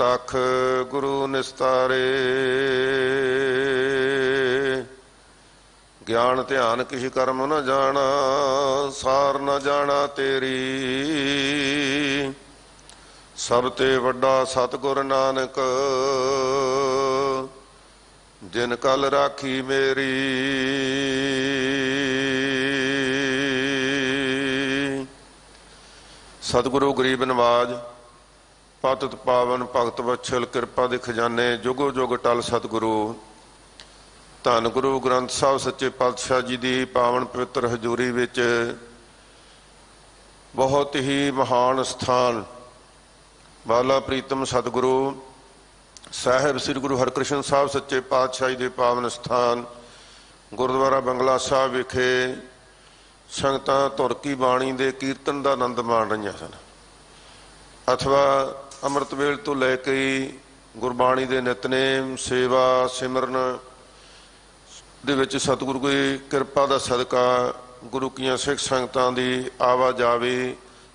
प्रतख गुरु निस्तारे। ज्ञान ध्यान किसी कर्म न जाना, सार न जाना तेरी। सब ते वड्डा सतगुर नानक, जिन कल राखी मेरी। सतगुरु गरीब नवाज पतित पावन भगत वत्सल कृपा दे खजाने जुगो जुग टल सतगुरु। धन गुरु ग्रंथ साहब सच्चे पातशाह जी की पावन पवित्र हजूरी विच बहुत ही महान स्थान बाला प्रीतम सतगुरु साहिब श्री गुरु हरकृष्ण साहब सच्चे पातशाही के पावन स्थान गुरुद्वारा बंगला साहब विखे संगतां धुर की बाणी के कीर्तन का आनंद माण रही सन, अथवा अमृत वेल तो लैके गुरबाणी के नितनेम सेवा सिमरन दे विच सतगुरु की कृपा का सदका गुरु की सिख संगतां की आवाजावी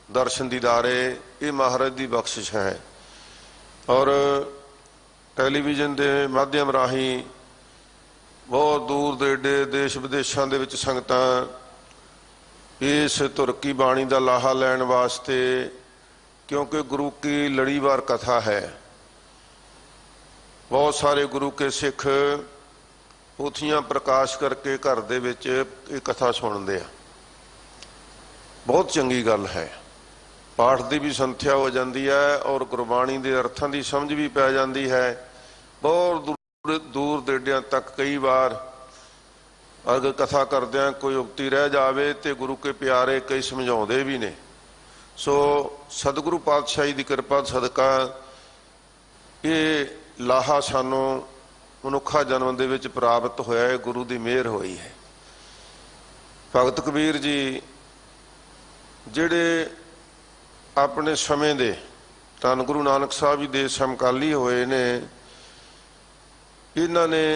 दर्शन दीदारे ये महाराज की बख्शिश है। और टैलीविजन के माध्यम राही बहुत दूर देडे देश विदेशों के विच संगतां इस धुर की बाणी का लाहा लैण वास्ते, क्योंकि गुरु की लड़ीवार कथा है। बहुत सारे गुरु के सिख पोथियां प्रकाश करके घर दे विच ये कथा सुनते हैं। बहुत चंगी गल है, पाठ की भी संथ्या हो जाती है और गुरबाणी के अर्थां की समझ भी पै जाती है। बहुत दूर दूर देडियां तक कई बार अगर कथा करदियां कोई उक्ति रह जाए तो गुरु के प्यारे कई समझाते भी ने। सो सतगुरु पातशाही की कृपा सदका ये लाहा सानू मनुखा जन्म दे विच प्राप्त होया है, गुरु की मेहर हुई है। भगत कबीर जी जिहड़े अपने समय दे धन गुरु नानक साहब जी दे समकाली होए ने, इन्हां ने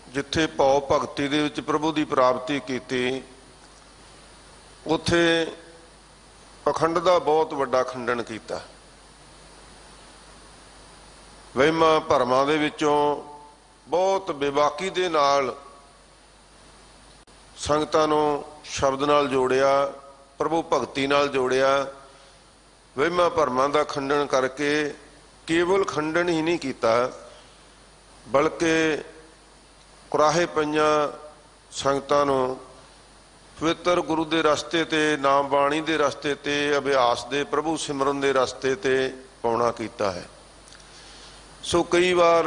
जिथे भाव भगती दे विच प्रभु की प्राप्ति की, उत्थे पखंड का बहुत वड्डा खंडन किया। वहमां भरमां दे विचों बहुत बेबाकी दे नाल संगतां नूं शब्द नाल जोड़िया, प्रभु भगती नाल जोड़िया। वहमां भरमां दा खंडन करके केवल खंडन ही नहीं किया, बल्कि कुराहे पईआं संगतां नूं पवित्र गुरु के रस्ते ते नाम बाणी के रस्ते ते अभ्यास दे प्रभु सिमरन के रस्ते ते पाउणा कीता है। सो कई बार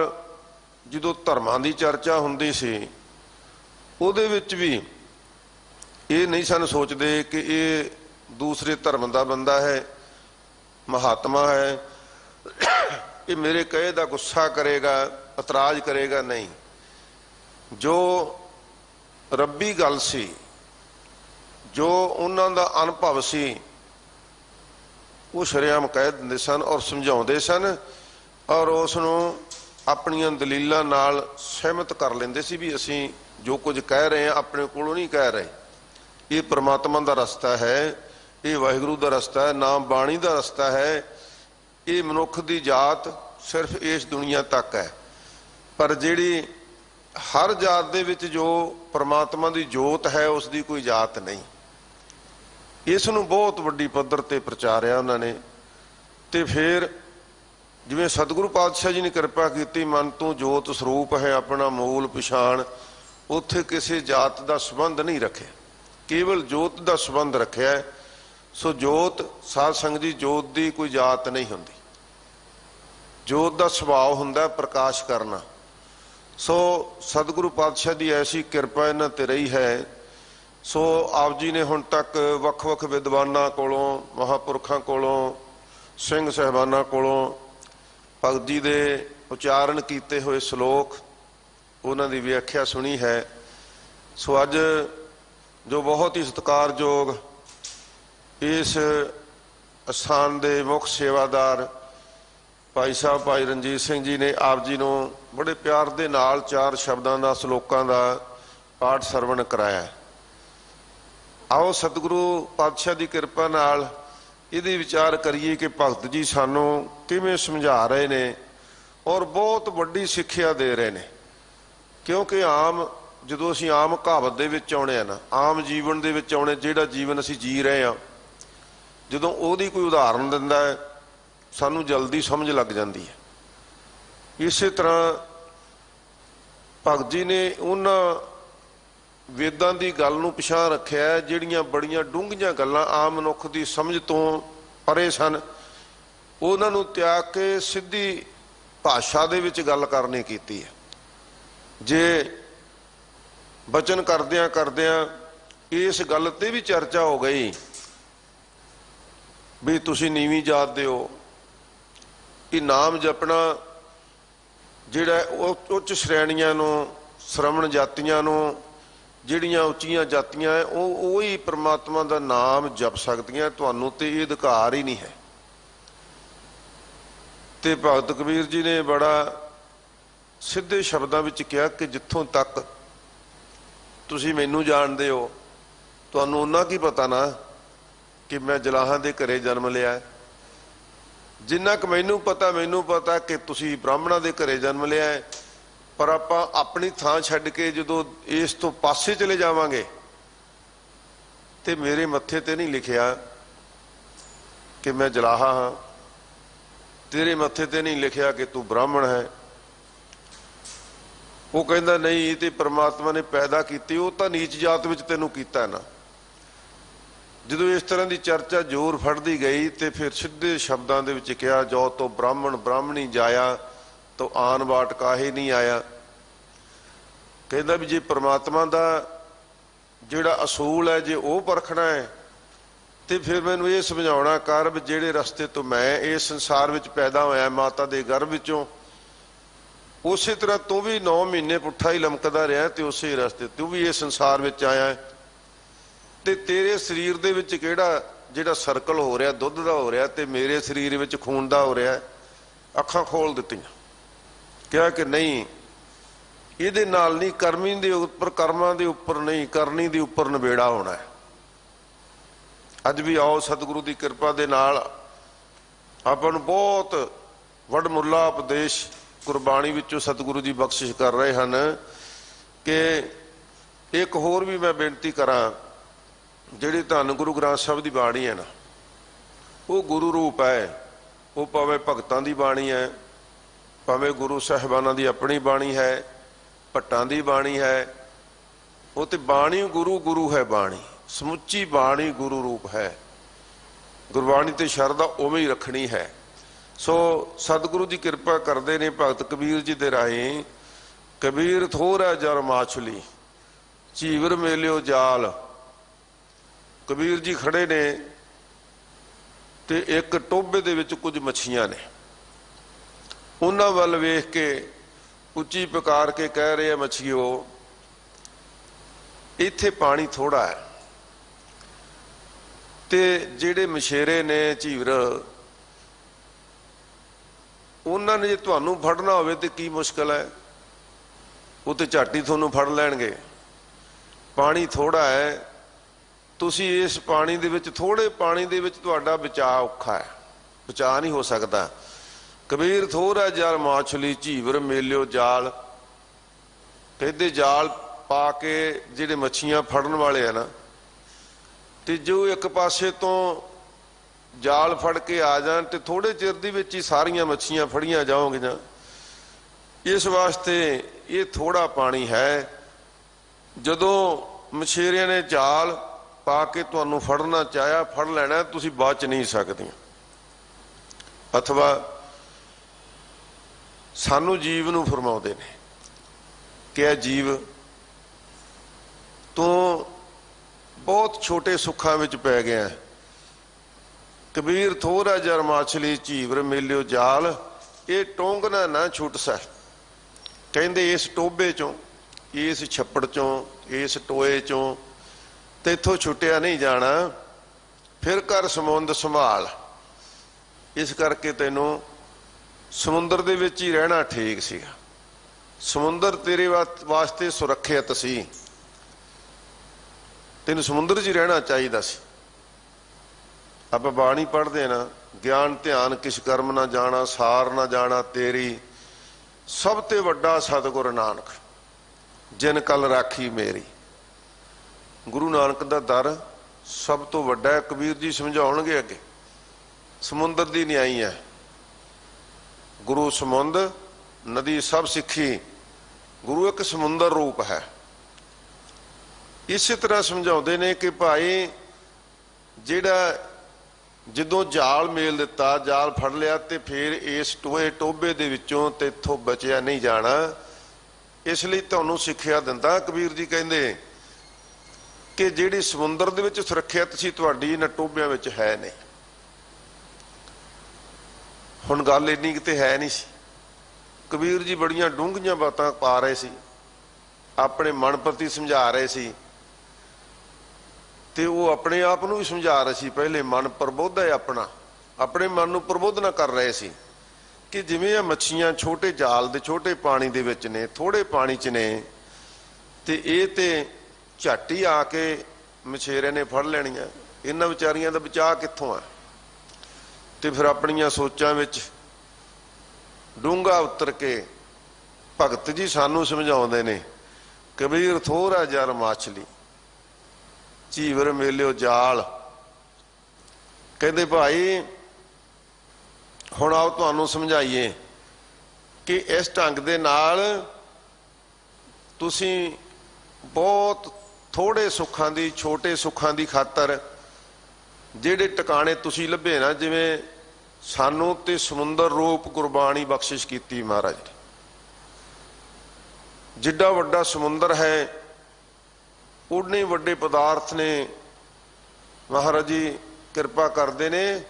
जो धर्मां की चर्चा हुंदी सी उहदे विच भी ये नहीं सन सोचते कि ये दूसरे धर्म का बंदा है, महात्मा है, ये मेरे कहे का गुस्सा करेगा, इतराज करेगा। नहीं, जो रब्बी गल सी, जो उन्हां दा अनुभव सी, वो शरेआम कह दिंदे सन और समझाउंदे सन और उसनूं अपनियां दलीलां नाल सहमत कर लेंदे सी भी असीं जो कुछ कह रहे हैं अपने कोलों नहीं कह रहे। ये परमात्मा का रस्ता है, ये वाहिगुरू का रस्ता है, नाम बाणी का रस्ता है। ये मनुख की जात सिर्फ इस दुनिया तक है, पर जिहड़ी हर जात दे विच जो परमात्मा की जोत है उसकी कोई जात नहीं। इसनूं बहुत वड्डी पद्धर ते प्रचारिया उन्होंने। तो फिर जिवें सतगुरु पातशाह जी ने कृपा की, मन तो जोत स्वरूप है अपना मूल पछाण, उत्थे किसी जात का संबंध नहीं रखे, केवल जोत का संबंध रखा है। सो जोत साध संगत जी, जोत की कोई जात नहीं होंदी, जोत का सुभाव हुंदा प्रकाश करना। सो सतगुरु पातशाह की ऐसी कृपा इन्हां ते रही है। सो आप जी ने हुण तक वख-वख विद्वानां कोलों, महापुरखां कोलों, सिंह साहिबानां कोलों भगत जी दे उच्चारण किए हुए श्लोक, उन्हां दी व्याख्या सुनी है। सो अज जो बहुत ही सत्कारयोग इस स्थान के मुख सेवादार भाई साहब भाई रणजीत सिंह जी ने आप जी नूं बड़े प्यार दे नाल 4 शब्दों का श्लोकों का पाठ सरवण कराया। आओ सतगुरु पातशाह की कृपा नाल ਇਹਦੇ ਵਿਚਾਰ ਕਰੀਏ कि भगत जी सानू किवें समझा रहे ने और बहुत वड्डी सिक्ख्या दे रहे ने। क्योंकि आम जो असीं आम कहावत दे विच आउणे आ ना, आम जीवन दे विच आउणे, जिहड़ा जीवन असीं जी रहे हैं, जदों ओहदी कोई उदाहरण दिंदा है सानू जल्दी समझ लग जाती है। इस तरह भगत जी ने उन्हां वेदां दी गल नूं पिछां रखिया जिहड़ियां बड़ियां डूंघियां गल्लां आम मनुख दी समझ तो परे सन, उन्हां नूं त्याग के सिद्धी भाषा दे विच गल करनी कीती है। जे बचन करदियां करदियां इस गल ते भी चर्चा हो गई भी तुसीं नीवीं जात दे हो, कि नाम जपना जिहड़ा उच्च श्रेणियां नूं श्रवण जातियां नूं ਜਿਹੜੀਆਂ ਉੱਚੀਆਂ ਜਾਤੀਆਂ ਹੈ ਉਹ ਹੀ परमात्मा ਦਾ नाम जप ਸਕਦੀਆਂ, ਤੁਹਾਨੂੰ ਤੇ ਇਹ ਅਧਿਕਾਰ ਹੀ ਨਹੀਂ ਹੈ। ਤੇ ਭਗਤ ਕਬੀਰ ਜੀ ਨੇ ਬੜਾ ਸਿੱਧੇ ਸ਼ਬਦਾਂ ਵਿੱਚ ਕਿਹਾ ਕਿ ਜਿੱਥੋਂ ਤੱਕ ਤੁਸੀਂ ਮੈਨੂੰ ਜਾਣਦੇ ਹੋ, ਤੁਹਾਨੂੰ ਉਹਨਾਂ ਕੀ ਪਤਾ ਨਾ ਕਿ ਮੈਂ ਜਲਾਹਾਂ ਦੇ ਘਰੇ ਜਨਮ ਲਿਆ ਹੈ। ਜਿੰਨਾ ਕੁ ਮੈਨੂੰ ਪਤਾ ਕਿ ਤੁਸੀਂ ਬ੍ਰਾਹਮਣਾਂ ਦੇ ਘਰੇ ਜਨਮ ਲਿਆ ਹੈ। पर आपां अपनी थां छड्ड के जदों इस तो पासे चले जावांगे ते मेरे मत्थे ते नहीं लिखिया कि मैं जलाहा हाँ, तेरे मत्थे ते नहीं लिखिया कि तू ब्राह्मण है। वो कहंदा नहीं, ये ते परमात्मा ने पैदा कीती, वो तां नीच जात विच तैनूं कीता ना। जदों इस तरह की चर्चा जोर फड़दी गई तो फिर सीधे शब्दां दे विच कहा, जो तो ब्राह्मण ब्राह्मणी जाया तो आन बाट काहे नहीं आया। कहता भी जे परमात्मा का जिहड़ा असूल है जे वो परखना है तो फिर मैनूं ये समझाउणा कर भी जिहड़े रस्ते तो मैं इस संसार विच पैदा होया माता दे गर्भ विचों, उस तरह तू भी 9 महीने पुट्ठा ही लमकदा रहा तो उस रस्ते तू भी इस संसार विच आया है। ते तेरे शरीर दे विच किहड़ा जिहड़ा सर्कल हो रहा दुध दा हो रहा तो मेरे शरीर विच खून दा हो रहा। अखां खोल दित्तियां, कहा कि नहीं ये नाल नहीं, करमी दे उपर कर्मां दे उपर नहीं, करनी दे उपर नबेड़ा होना है। अज भी आओ सतगुरु की कृपा दे नाल आपां नूं बहुत वडमुला उपदेश गुरबाणी विचों सतगुरु जी बख्शिश कर रहे हैं। कि एक होर भी मैं बेनती करा, जिहड़ी धन गुरु ग्रंथ साहिब की बाणी है ना, वो गुरु रूप है। वो भावें भगतां की बाणी है, भावें गुरु साहिबाना की अपनी बाणी है, भट्टां की बाणी है। वो तो बाणी गुरु गुरु है, बाणी समुची बाणी गुरु रूप है। गुरबाणी ते शरधा उवें ही रखनी है। सो सतगुरु जी कृपा करते ने भगत कबीर जी दे राही। कबीर थोड़ा जर माछली झीवर मेलियो जाल। कबीर जी खड़े ने ते एक टोबे दे विच कुछ मछियां ने, उन्हां वल वेख के उच्ची पुकार के कह रहे हैं, मछियो इत्थे पानी थोड़ा है। ते जिहड़े मछेरे ने झीवर, उन्हां ने जे तुहानूं फड़ना होवे ते की मुश्किल है, वो तो झट ही तुहानूं फड़ लैणगे। पानी थोड़ा है, तुसी इस पानी दे विच, थोड़े पानी दे विच तुहाडा बचाव औखा है, बचा नहीं हो सकता। कबीर थोड़ा जल माछली झीवर मेलियो जाल। कहते जाल पा के जिहड़े मच्छियां फड़न वाले है ना, ते जो एक पासे तो जाल फड़ के आ जान ते थोड़े चिर दी विच ही सारियां मच्छियां फड़ियां जाओगियां। इस वास्ते ये थोड़ा पानी है। जदों मछेरियां ने जाल पा के तुहानूं फड़ना चाहया, फड़ लैणा, तुसीं बच नहीं सकदियां। अथवा सानू जीव नूं फरमाउंदे ने कि जीव तू बहुत छोटे सुखां विच पै गया। कबीर थोड़ा जर माछली झीवर मेलियो जाल। ये टोंगना ना छुट सा। कहंदे इस टोबे चों, इस छप्पड़ चों, इस टोए चों तेथों छुटिया नहीं जाना। फिर कर समुंद संभाल। इस करके तैनूं समुंदर दे विच ही रहना ठीक सीगा। समुंदर तेरे वास्ते सुरक्षित सी, तैनूं समुंदर च ही रहना चाहिदा सी। ਆਪਾਂ ਬਾਣੀ ਪੜ੍ਹਦੇ ਨਾ, ਗਿਆਨ ਧਿਆਨ ਕਿਛ ਕਰਮ ਨਾ ਜਾਣਾ, ਸਾਰ ਨਾ ਜਾਣਾ ਤੇਰੀ, ਸਭ ਤੇ ਵੱਡਾ ਸਤਿਗੁਰ ਨਾਨਕ, ਜਿਨ ਕਲ ਰਾਖੀ ਮੇਰੀ। ਗੁਰੂ ਨਾਨਕ ਦਾ ਦਰ ਸਭ ਤੋਂ ਵੱਡਾ ਹੈ। ਕਬੀਰ ਜੀ ਸਮਝਾਉਣਗੇ ਅੱਗੇ, ਸਮੁੰਦਰ ਦੀ ਨਿਆਈ ਹੈ ਗੁਰੂ, ਸਮੁੰਦ ਨਦੀ ਸਭ ਸਿੱਖੀ। ਗੁਰੂ ਇੱਕ ਸਮੁੰਦਰ ਰੂਪ ਹੈ। ਇਸੇ ਤਰ੍ਹਾਂ ਸਮਝਾਉਂਦੇ ਨੇ ਕਿ ਭਾਈ ਜਿਹੜਾ ਜਦੋਂ ਜਾਲ ਮੇਲ ਦਿੱਤਾ, ਜਾਲ ਫੜ ਲਿਆ ਤੇ ਫਿਰ ਇਸ ਟੋਏ ਟੋਬੇ ਦੇ ਵਿੱਚੋਂ ਤੇ ਇੱਥੋਂ ਬਚਿਆ ਨਹੀਂ ਜਾਣਾ। ਇਸ ਲਈ ਤੁਹਾਨੂੰ ਸਿੱਖਿਆ ਦਿੰਦਾ ਕਬੀਰ ਜੀ, ਕਹਿੰਦੇ ਕਿ ਜਿਹੜੀ ਸਮੁੰਦਰ ਦੇ ਵਿੱਚ ਸੁਰੱਖਿਅਤ ਸੀ ਤੁਹਾਡੀ, ਇਹਨਾਂ ਟੋਬਿਆਂ ਵਿੱਚ ਹੈ ਨਹੀਂ। ਹੁਣ ਗੱਲ ਇੰਨੀ ਕਿਤੇ ਹੈ ਨਹੀਂ ਸੀ। ਕਬੀਰ ਜੀ ਬੜੀਆਂ ਡੂੰਘੀਆਂ ਬਾਤਾਂ ਪਾ ਰਹੇ ਸੀ, ਆਪਣੇ ਮਨ ਪ੍ਰਤੀ ਸਮਝਾ ਰਹੇ ਸੀ, ਤੇ ਉਹ ਆਪਣੇ ਆਪ ਨੂੰ ਵੀ ਸਮਝਾ ਰਹੇ ਸੀ। ਪਹਿਲੇ ਮਨ ਪ੍ਰਬੁੱਧ ਹੈ ਆਪਣਾ, ਆਪਣੇ ਮਨ ਨੂੰ ਪ੍ਰਬੁੱਧ ਕਰ ਰਹੇ ਸੀ ਕਿ ਜਿਵੇਂ ਇਹ ਮੱਛੀਆਂ ਛੋਟੇ ਜਾਲ ਦੇ ਛੋਟੇ ਪਾਣੀ ਦੇ ਵਿੱਚ ਨੇ, ਥੋੜੇ ਪਾਣੀ 'ਚ ਨੇ, ਤੇ ਇਹ ਤੇ ਝੱਟ ਹੀ ਆ ਕੇ ਮਛੇਰੇ ਨੇ ਫੜ ਲੈਣੀਆਂ, ਇਹਨਾਂ ਵਿਚਾਰੀਆਂ ਦਾ ਬਚਾਅ ਕਿੱਥੋਂ ਆ। ਤੇ ਫਿਰ ਆਪਣੀਆਂ ਸੋਚਾਂ ਵਿੱਚ ਡੂੰਘਾ ਉਤਰ ਕੇ ਭਗਤ ਜੀ ਸਾਨੂੰ ਸਮਝਾਉਂਦੇ ਨੇ, ਕਬੀਰ ਥੋੜਾ ਜਰ ਮਾਛਲੀ ਝੀਵਰ ਮੇਲਿਓ ਜਾਲ। ਕਹਿੰਦੇ ਭਾਈ ਹੁਣ ਆਓ ਤੁਹਾਨੂੰ ਸਮਝਾਈਏ ਕਿ ਇਸ ਢੰਗ ਦੇ ਨਾਲ ਤੁਸੀਂ ਬਹੁਤ ਥੋੜੇ ਸੁੱਖਾਂ ਦੀ, ਛੋਟੇ ਸੁੱਖਾਂ ਦੀ ਖਾਤਰ ਜਿਹੜੇ ਟਿਕਾਣੇ ਤੁਸੀਂ ਲੱਭੇ ਨਾ, ਜਿਵੇਂ ਸਾਨੂੰ ਤੇ ਸਮੁੰਦਰ ਰੂਪ ਗੁਰਬਾਣੀ ਬਖਸ਼ਿਸ਼ ਕੀਤੀ ਮਹਾਰਾਜ ਨੇ। ਜਿੱਡਾ ਵੱਡਾ ਸਮੁੰਦਰ ਹੈ ਉਨੇ ਵੱਡੇ ਪਦਾਰਥ ਨੇ। ਮਹਾਰਾਜ ਜੀ ਕਿਰਪਾ ਕਰਦੇ ਨੇ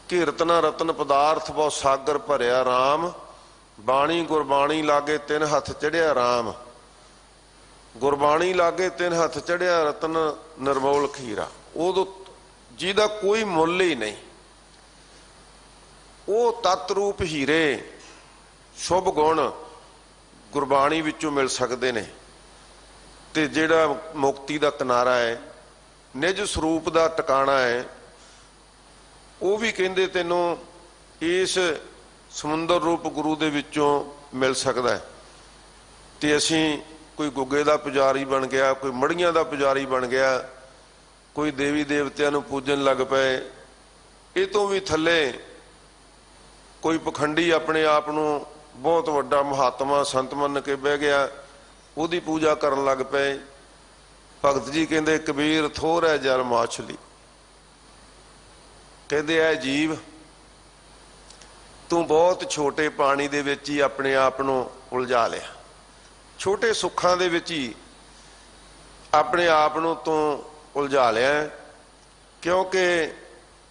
ਕਿ ਰਤਨਾ ਰਤਨ ਪਦਾਰਥ ਬਹੁ ਸਾਗਰ ਭਰਿਆ ਰਾਮ, ਬਾਣੀ ਗੁਰਬਾਣੀ ਲਾਗੇ ਤਿੰਨ ਹੱਥ ਚੜਿਆ ਰਾਮ। ਗੁਰਬਾਣੀ ਲਾਗੇ ਤਿੰਨ ਹੱਥ ਚੜਿਆ ਰਤਨ ਨਿਰਮੋਲ ਖੀਰਾ। ਉਦੋਂ ਜਿਹਦਾ ਕੋਈ ਮੁੱਲ ਹੀ ਨਹੀਂ, ਉਹ ਤਤ ਰੂਪ ਹੀਰੇ ਸ਼ੁਭ ਗੁਣ ਗੁਰਬਾਣੀ ਵਿੱਚੋਂ ਮਿਲ ਸਕਦੇ ਨੇ। ਤੇ ਜਿਹੜਾ ਮੁਕਤੀ ਦਾ ਕਿਨਾਰਾ ਹੈ, ਨਿਜ ਸਰੂਪ ਦਾ ਟਿਕਾਣਾ ਹੈ, ਉਹ ਵੀ ਕਹਿੰਦੇ ਤੈਨੂੰ ਇਸ ਸਮੁੰਦਰ ਰੂਪ ਗੁਰੂ ਦੇ ਵਿੱਚੋਂ ਮਿਲ ਸਕਦਾ ਹੈ। ਤੇ ਅਸੀਂ ਕੋਈ ਗੁੱਗੇ ਦਾ ਪੁਜਾਰੀ ਬਣ ਗਿਆ, ਕੋਈ ਮੜੀਆਂ ਦਾ ਪੁਜਾਰੀ ਬਣ ਗਿਆ, ਕੋਈ ਦੇਵੀ ਦੇਵਤਿਆਂ ਨੂੰ ਪੂਜਣ ਲੱਗ ਪਏ। ਇਹ ਤੋਂ ਵੀ ਥੱਲੇ ਕੋਈ ਪਖੰਡੀ ਆਪਣੇ ਆਪ ਨੂੰ ਬਹੁਤ ਵੱਡਾ ਮਹਾਤਮਾ ਸੰਤ ਮੰਨ ਕੇ ਬਹਿ ਗਿਆ, ਉਹਦੀ ਪੂਜਾ ਕਰਨ ਲੱਗ ਪਏ। ਭਗਤ ਜੀ ਕਹਿੰਦੇ ਕਬੀਰ ਥੋਰ ਹੈ ਜਲ ਮਾਛਲੀ। ਕਹਿੰਦੇ ਐ ਜੀਵ, ਤੂੰ ਬਹੁਤ ਛੋਟੇ ਪਾਣੀ ਦੇ ਵਿੱਚ ਹੀ ਆਪਣੇ ਆਪ ਨੂੰ ਉਲਝਾ ਲਿਆ, ਛੋਟੇ ਸੁੱਖਾਂ ਦੇ ਵਿੱਚ ਹੀ ਆਪਣੇ ਆਪ ਨੂੰ ਤੂੰ ਉਲਝਾ ਲਿਆ। ਕਿਉਂਕਿ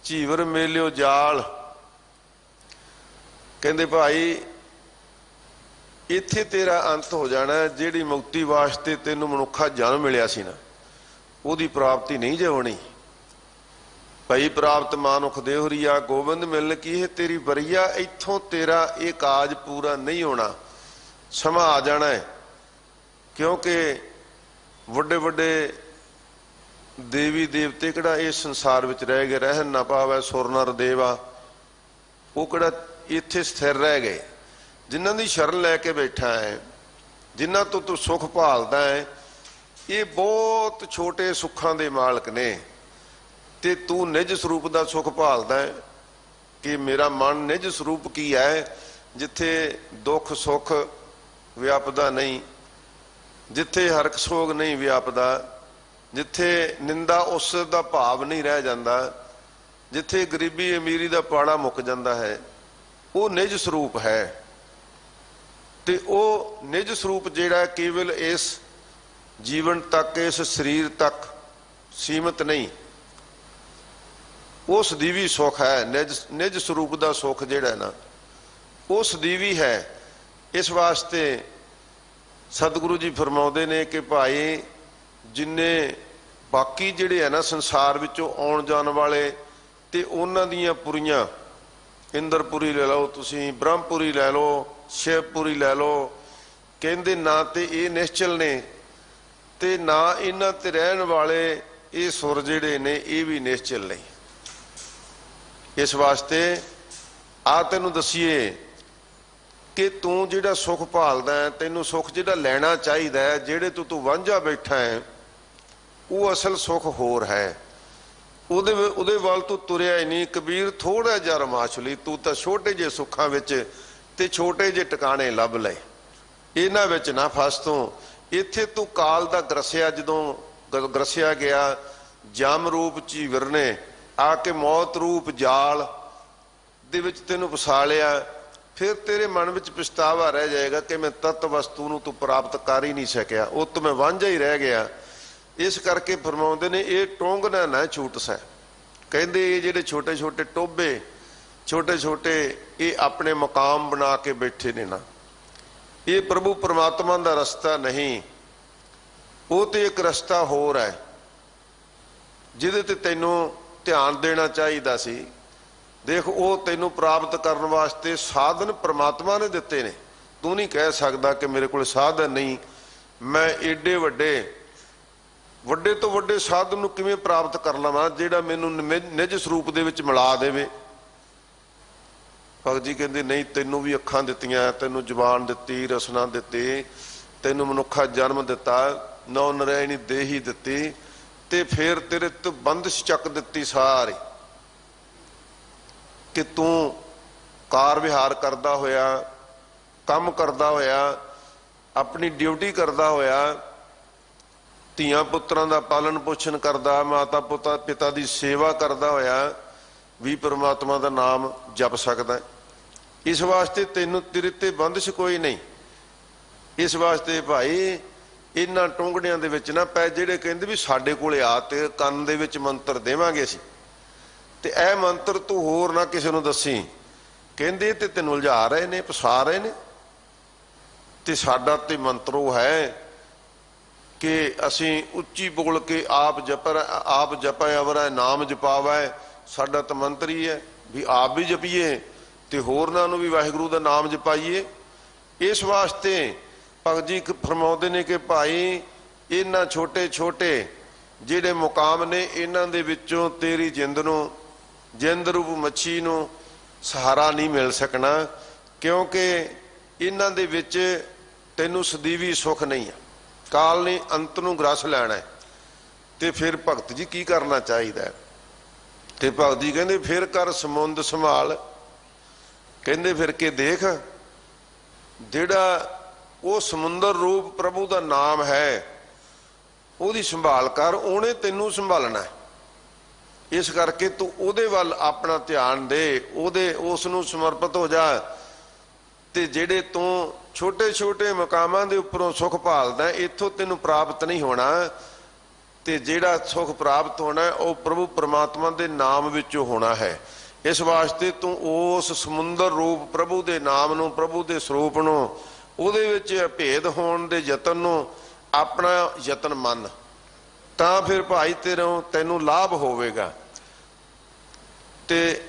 ਝੀਵਰ ਮੇਲਿਓ ਜਾਲ। ਕਹਿੰਦੇ ਭਾਈ ਇੱਥੇ ਤੇਰਾ ਅੰਤ ਹੋ ਜਾਣਾ। ਜਿਹੜੀ ਮੁਕਤੀ ਵਾਸਤੇ ਤੈਨੂੰ ਮਨੁੱਖਾ ਜਨਮ ਮਿਲਿਆ ਸੀ ਨਾ, ਉਹਦੀ ਪ੍ਰਾਪਤੀ ਨਹੀਂ ਜੇ ਹੋਣੀ। ਭਾਈ ਪ੍ਰਾਪਤ ਮਾਨੁਖ ਦੇਹੁਰੀਆ, ਗੋਬਿੰਦ ਮਿਲਣ ਕੀ ਹੈ ਤੇਰੀ ਬਰੀਆ। ਇੱਥੋਂ ਤੇਰਾ ਇਹ ਕਾਜ ਪੂਰਾ ਨਹੀਂ ਹੋਣਾ, ਸਮਾਂ ਆ ਜਾਣਾ ਹੈ। ਕਿਉਂਕਿ ਵੱਡੇ ਵੱਡੇ ਦੇਵੀ ਦੇਵਤੇ ਕਿਹੜਾ ਇਸ ਸੰਸਾਰ ਵਿੱਚ ਰਹਿ ਗਏ, ਰਹਿਣ ਨਾ ਪਾਵੈ ਸੁਰ ਨਰ ਦੇਵਾ, ਉਹ ਕਿਹੜਾ ਇੱਥੇ ਸਥਿਰ ਰਹਿ ਗਏ। ਜਿਨ੍ਹਾਂ ਦੀ ਸ਼ਰਨ ਲੈ ਕੇ ਬੈਠਾ ਹੈ, ਜਿਨ੍ਹਾਂ ਤੋਂ ਤੂੰ ਸੁੱਖ ਭਾਲਦਾ ਹੈ, ਇਹ ਬਹੁਤ ਛੋਟੇ ਸੁੱਖਾਂ ਦੇ ਮਾਲਕ ਨੇ। ਤੇ ਤੂੰ ਨਿਜ ਸਰੂਪ ਦਾ ਸੁੱਖ ਭਾਲਦਾ ਹੈ ਕਿ ਮੇਰਾ ਮਨ ਨਿਜ ਸਰੂਪ ਕੀ ਹੈ, ਜਿੱਥੇ ਦੁੱਖ ਸੁੱਖ ਵਿਆਪਦਾ ਨਹੀਂ, ਜਿੱਥੇ ਹਰਖ ਸੋਗ ਨਹੀਂ ਵਿਆਪਦਾ, ਜਿੱਥੇ ਨਿੰਦਾ ਉਸ ਦਾ ਭਾਵ ਨਹੀਂ ਰਹਿ ਜਾਂਦਾ, ਜਿੱਥੇ ਗਰੀਬੀ ਅਮੀਰੀ ਦਾ ਪਾੜਾ ਮੁੱਕ ਜਾਂਦਾ ਹੈ, ਉਹ ਨਿਜ ਸਰੂਪ ਹੈ। ਤੇ ਉਹ ਨਿਜ ਸਰੂਪ ਜਿਹੜਾ ਕੇਵਲ ਇਸ ਜੀਵਨ ਤੱਕ, ਇਸ ਸਰੀਰ ਤੱਕ ਸੀਮਤ ਨਹੀਂ, ਉਹ ਸਦੀਵੀ ਸੁੱਖ ਹੈ। ਨਿਜ ਸਰੂਪ ਦਾ ਸੁੱਖ ਜਿਹੜਾ ਨਾ, ਉਹ ਸਦੀਵੀ ਹੈ। ਇਸ ਵਾਸਤੇ ਸਤਿਗੁਰੂ ਜੀ ਫਰਮਾਉਂਦੇ ਨੇ ਕਿ ਭਾਈ ਜਿੰਨੇ ਬਾਕੀ ਜਿਹੜੇ ਹੈ ਨਾ ਸੰਸਾਰ ਵਿੱਚੋਂ ਆਉਣ ਜਾਣ ਵਾਲੇ, ਤੇ ਉਹਨਾਂ ਦੀਆਂ ਪੁਰੀਆਂ, ਇੰਦਰਪੁਰੀ ਲੈ ਲਓ ਤੁਸੀਂ, ਬ੍ਰਹਮਪੁਰੀ ਲੈ ਲਓ, ਸ਼ਿਵਪੁਰੀ ਲੈ ਲਓ, ਕਹਿੰਦੇ ਨਾ ਤੇ ਇਹ ਨਿਸ਼ਚਲ ਨੇ, ਤੇ ਨਾ ਇਹਨਾਂ ਤੇ ਰਹਿਣ ਵਾਲੇ ये सुर जिहड़े ने ये भी निश्चल नहीं। इस वास्ते आ तैनूं दसीए कि तू जिहड़ा सुख भालदा है, तैनूं सुख जिहड़ा लैना चाहीदा है, जिहड़े तू वांझा बैठा है, वो असल सुख होर है। ਉਹਦੇ ਵੱਲ ਤੂੰ ਤੁਰਿਆ ਹੀ ਨਹੀਂ। ਕਬੀਰ ਥੋੜਾ ਜਿਹਾ ਰਮਾਸ਼ ਲਈ, ਤੂੰ ਤਾਂ ਛੋਟੇ ਜਿਹੇ ਸੁੱਖਾਂ ਵਿੱਚ ਤੇ ਛੋਟੇ ਜਿਹੇ ਟਿਕਾਣੇ ਲੱਭ ਲਏ, ਇਹਨਾਂ ਵਿੱਚ ਨਾ ਫਸ ਤੂੰ। ਇੱਥੇ ਤੂੰ ਕਾਲ ਦਾ ਗਰਸਿਆ, ਜਦੋਂ ਗਰਸਿਆ ਗਿਆ ਜਮ ਰੂਪ ਚ ਹੀ ਵਿਰਨੇ ਆ ਕੇ ਮੌਤ ਰੂਪ ਜਾਲ ਦੇ ਵਿੱਚ ਤੈਨੂੰ ਫਸਾ ਲਿਆ, ਫਿਰ ਤੇਰੇ ਮਨ ਵਿੱਚ ਪਛਤਾਵਾ ਰਹਿ ਜਾਏਗਾ ਕਿ ਮੈਂ ਤਤ ਵਸਤੂ ਨੂੰ ਤੂੰ ਪ੍ਰਾਪਤ ਕਰ ਹੀ ਨਹੀਂ ਸਕਿਆ, ਉਹ ਤੋਂ ਮੈਂ ਵਾਂਝਾ ਹੀ ਰਹਿ ਗਿਆ। इस करके फरमाउंदे ने ये टोंगना ना छूट सै। कहते ये जिहड़े छोटे छोटे टोबे छोटे छोटे ये अपने मकाम बना के बैठे ने ना, ये प्रभु परमात्मा का रस्ता नहीं, वो तो एक रस्ता होर है जिहदे ते तैनूं ध्यान देना चाहिदा सी। देख वो तैनूं प्राप्त करने वास्ते साधन परमात्मा ने दिते ने। तू नहीं कह सकदा कि मेरे कोल साधन नहीं, मैं एडे ਵੱਡੇ ਤੋਂ ਵੱਡੇ ਸਾਧਨ ਨੂੰ ਕਿਵੇਂ ਪ੍ਰਾਪਤ ਕਰ ਲਵਾਂ ਜਿਹੜਾ ਮੈਨੂੰ ਨਿਜ ਸਰੂਪ ਦੇ ਵਿੱਚ ਮਿਲਾ ਦੇਵੇ। ਭਗਤ ਜੀ ਕਹਿੰਦੇ ਨਹੀਂ, ਤੈਨੂੰ ਵੀ ਅੱਖਾਂ ਦਿੱਤੀਆਂ, ਤੈਨੂੰ ਜ਼ੁਬਾਨ ਦਿੱਤੀ, ਰਸਨਾ ਦਿੱਤੀ, ਤੈਨੂੰ ਮਨੁੱਖਾ ਜਨਮ ਦਿੱਤਾ, ਨੌ ਨਰੈਣੀ ਦੇਹੀ ਦਿੱਤੀ, ਤੇ ਫਿਰ ਤੇਰੇ ਤੋਂ ਬੰਦਸ਼ ਚੱਕ ਦਿੱਤੀ ਸਾਰੀ ਕਿ ਤੂੰ ਕਾਰ ਵਿਹਾਰ ਕਰਦਾ ਹੋਇਆ, ਕੰਮ ਕਰਦਾ ਹੋਇਆ, ਆਪਣੀ ਡਿਊਟੀ ਕਰਦਾ ਹੋਇਆ, ਧੀਆਂ ਪੁੱਤਰਾਂ ਦਾ ਪਾਲਣ ਪੋਸ਼ਣ ਕਰਦਾ, ਮਾਤਾ ਪਿਤਾ ਦੀ ਸੇਵਾ ਕਰਦਾ ਹੋਇਆ ਵੀ ਪਰਮਾਤਮਾ ਦਾ ਨਾਮ ਜਪ ਸਕਦਾ। ਇਸ ਵਾਸਤੇ ਤੈਨੂੰ ਤੇਰੇ ਤੇ ਬੰਦਸ਼ ਕੋਈ ਨਹੀਂ। ਇਸ ਵਾਸਤੇ ਭਾਈ ਇਹਨਾਂ ਟੋਂਗੜਿਆਂ ਦੇ ਵਿੱਚ ਨਾ ਪੈ, ਜਿਹੜੇ ਕਹਿੰਦੇ ਵੀ ਸਾਡੇ ਕੋਲੇ ਆ ਤੇ ਕੰਨ ਦੇ ਵਿੱਚ ਮੰਤਰ ਦੇਵਾਂਗੇ ਅਸੀਂ, ਤੇ ਇਹ ਮੰਤਰ ਤੂੰ ਹੋਰ ਨਾ ਕਿਸੇ ਨੂੰ ਦੱਸੀ। ਕਹਿੰਦੇ ਤੇ ਤੈਨੂੰ ਉਲਝਾ ਰਹੇ ਨੇ, ਫਸਾ ਰਹੇ ਨੇ। ਤੇ ਸਾਡਾ ਤੇ ਮੰਤਰ ਉਹ ਹੈ कि असी उच्ची बोल के आप जपै अवरै नाम जपावै। साडा तो मंत्र ही है भी आप भी जपीए ते होरनां नूं भी वाहिगुरू दा नाम जपाइए। इस वास्ते भगत जी फरमाउंदे ने कि भाई इन्हां छोटे छोटे जिहड़े मुकाम ने, इन्हां दे विच्चों तेरी जिंद रूप मच्छी नूं सहारा नहीं मिल सकना, क्योंकि इन्हां दे विच तैनूं सਦੀवी सुख नहीं है। काल ने अंत नूं ग्रस लैना है। ते फिर भगत जी की करना चाहिए? ते भगत जी कहते फिर कर समुंद संभाल। कहते फिर के देख जिहड़ा वो समुंदर रूप प्रभु का नाम है, ਉਹਦੀ संभाल कर, ਉਹਨੇ ਤੈਨੂੰ संभालना है। इस करके तू ਉਹਦੇ ਵੱਲ अपना ध्यान दे, ਉਸ ਨੂੰ समर्पित हो जा। ਤੇ ਜਿਹੜੇ ਤੂੰ ਛੋਟੇ ਛੋਟੇ ਮਕਾਮਾਂ ਦੇ ਉੱਪਰੋਂ ਸੁਖ ਭਾਲਦਾ, ਇੱਥੋਂ ਤੈਨੂੰ ਪ੍ਰਾਪਤ ਨਹੀਂ ਹੋਣਾ। ਤੇ ਜਿਹੜਾ ਸੁਖ ਪ੍ਰਾਪਤ ਹੋਣਾ ਉਹ ਪ੍ਰਭੂ ਪਰਮਾਤਮਾ ਦੇ ਨਾਮ ਵਿੱਚੋਂ ਹੋਣਾ ਹੈ। ਇਸ ਵਾਸਤੇ ਤੂੰ ਉਸ ਸਮੁੰਦਰ ਰੂਪ ਪ੍ਰਭੂ ਦੇ ਨਾਮ ਨੂੰ, ਪ੍ਰਭੂ ਦੇ ਸਰੂਪ ਨੂੰ, ਉਹਦੇ ਵਿੱਚ ਭੇਦ ਹੋਣ ਦੇ ਯਤਨ ਨੂੰ ਆਪਣਾ ਯਤਨ ਮੰਨ, ਤਾਂ ਫਿਰ ਭਾਈ ਤੈਨੂੰ ਲਾਭ ਹੋਵੇਗਾ। ਤੇ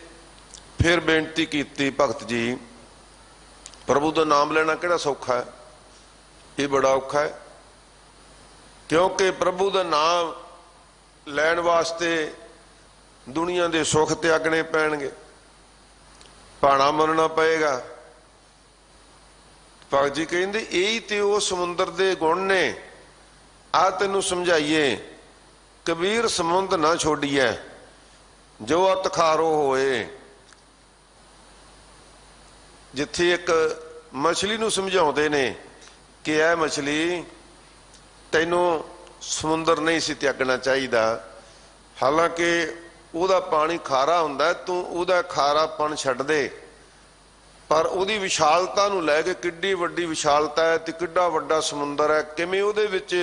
ਫਿਰ ਬੇਨਤੀ ਕੀਤੀ ਭਗਤ ਜੀ, प्रभु का नाम लेना किहड़ा सौखा है? ये बड़ा औखा है, क्योंकि प्रभु का नाम लैण वास्ते दुनिया के सुख त्यागने पैणगे, भाणा मनना पएगा। भगत जी कहते यही तो वो समुंदर के गुण ने। आ तैनूं समझाइए कबीर समुंद ना छोड़िए जो अत खारो होए। जिथे एक मछली नूं समझाउंदे ने कि यह मछली तैनूं समुंदर नहीं सी त्यागना चाहिदा, हालांकि ਉਹਦਾ पानी खारा हुंदा, तू ਉਹਦਾ खारापन छड्ड दे, पर ਉਹਦੀ विशालता नूं लै के किड्डी वड्डी विशालता है ते किड्डा वड्डा समुंदर है, किवें ਉਹਦੇ ਵਿੱਚ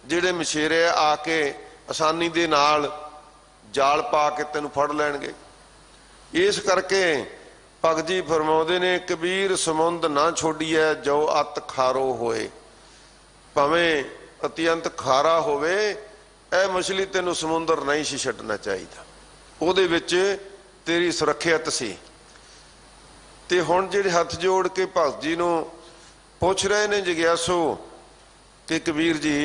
ਜਿਹੜੇ मछेरे आ के आसानी दे नाल जाल पा के तैनूं फड़ लैणगे। इस करके भगत जी फरमाउंदे ने कबीर समुंद ना छोड़िए जो अत खारो होए। भावें अत्यंत खारा होवे, ए मछली तैनूं समुंदर नहीं सी छड्डना चाहिए, ਉਹਦੇ ਵਿੱਚ तेरी सुरक्षित सी। ते हुण जिहड़े हथ जोड़ के भगत जी नूं पुछ रहे ने जिग्यासू कि कबीर जी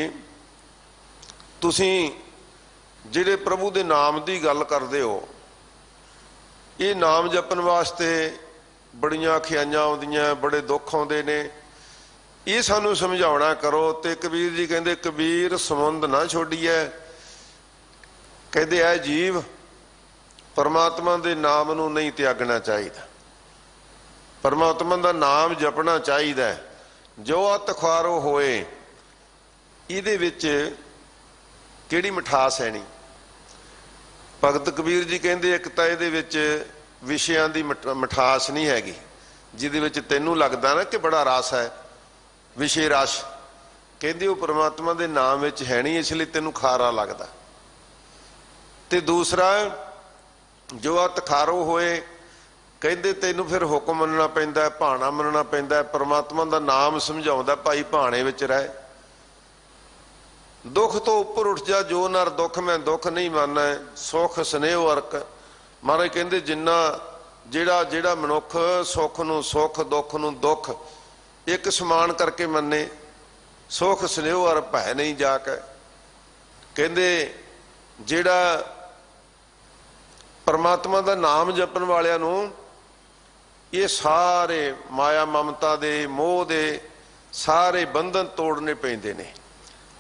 तुसीं ਜਿਹੜੇ ਪ੍ਰਭੂ ਦੇ ਨਾਮ ਦੀ ਗੱਲ ਕਰਦੇ ਹੋ, ਇਹ ਨਾਮ ਜਪਣ ਵਾਸਤੇ ਬੜੀਆਂ ਖਿਆਈਆਂ ਆਉਂਦੀਆਂ, ਬੜੇ ਦੁੱਖ ਆਉਂਦੇ ਨੇ। ਇਹ ਸਾਨੂੰ ਸਮਝਾਉਣਾ ਕਰੋ। ਤੇ ਕਬੀਰ ਜੀ ਕਹਿੰਦੇ ਕਬੀਰ ਸਮੁੰਦ ਨਾ ਛੋਡੀਐ, ਕਹਿੰਦੇ ਐ ਜੀਵ ਪਰਮਾਤਮਾ ਦੇ ਨਾਮ ਨੂੰ ਨਹੀਂ ਤਿਆਗਣਾ ਚਾਹੀਦਾ, ਪਰਮਾਤਮਾ ਦਾ ਨਾਮ ਜਪਣਾ ਚਾਹੀਦਾ। ਜੋ ਅਤ ਖਾਰੋ ਹੋਏ, ਇਹਦੇ ਵਿੱਚ ਕਿਹੜੀ ਮਿਠਾਸ ਹੈ ਨਹੀਂ। ਭਗਤ ਕਬੀਰ ਜੀ ਕਹਿੰਦੇ ਇੱਕ ਤਾਂ ਇਹਦੇ ਵਿੱਚ ਵਿਸ਼ਿਆਂ ਦੀ ਮਿਠਾਸ ਨਹੀਂ ਹੈਗੀ, ਜਿਹਦੇ ਵਿੱਚ ਤੈਨੂੰ ਲੱਗਦਾ ਨਾ ਕਿ ਬੜਾ ਰਸ ਹੈ, ਵਿਸ਼ੇ ਰਸ, ਕਹਿੰਦੇ ਉਹ ਪਰਮਾਤਮਾ ਦੇ ਨਾਮ ਵਿੱਚ ਹੈ ਨਹੀਂ, ਇਸ ਲਈ ਤੈਨੂੰ ਖਾਰਾ ਲੱਗਦਾ। ਤੇ ਦੂਸਰਾ ਜੋ ਅਤ ਖਾਰੋ ਹੋਏ, ਕਹਿੰਦੇ ਤੈਨੂੰ ਫਿਰ ਹੁਕਮ ਮੰਨਣਾ ਪੈਂਦਾ, ਭਾਣਾ ਮੰਨਣਾ ਪੈਂਦਾ। ਪਰਮਾਤਮਾ ਦਾ ਨਾਮ ਸਮਝਾਉਂਦਾ ਭਾਈ ਭਾਣੇ ਵਿੱਚ ਰਹਿ, ਦੁੱਖ ਤੋਂ ਉੱਪਰ ਉੱਠ ਜਾ, ਜੋ ਨਰ ਦੁੱਖ ਮੈਂ ਦੁੱਖ ਨਹੀਂ ਮੰਨੈ, ਸੁਖ ਸਨੇਹ ਅਰਕ। ਮਹਾਰਾਜ ਕਹਿੰਦੇ ਜਿੰਨਾ ਜਿਹੜਾ ਮਨੁੱਖ ਸੁੱਖ ਨੂੰ ਸੁੱਖ, ਦੁੱਖ ਨੂੰ ਦੁੱਖ ਇੱਕ ਸਮਾਨ ਕਰਕੇ ਮੰਨੇ, ਸੁਖ ਸਨੇਹ ਅਰ ਭੈ ਨਹੀਂ ਜਾ ਕੇ। ਕਹਿੰਦੇ ਜਿਹੜਾ ਪਰਮਾਤਮਾ ਦਾ ਨਾਮ ਜਪਣ ਵਾਲਿਆਂ ਨੂੰ ਇਹ ਸਾਰੇ ਮਾਇਆ ਮਮਤਾ ਦੇ, ਮੋਹ ਦੇ ਸਾਰੇ ਬੰਧਨ ਤੋੜਨੇ ਪੈਂਦੇ ਨੇ।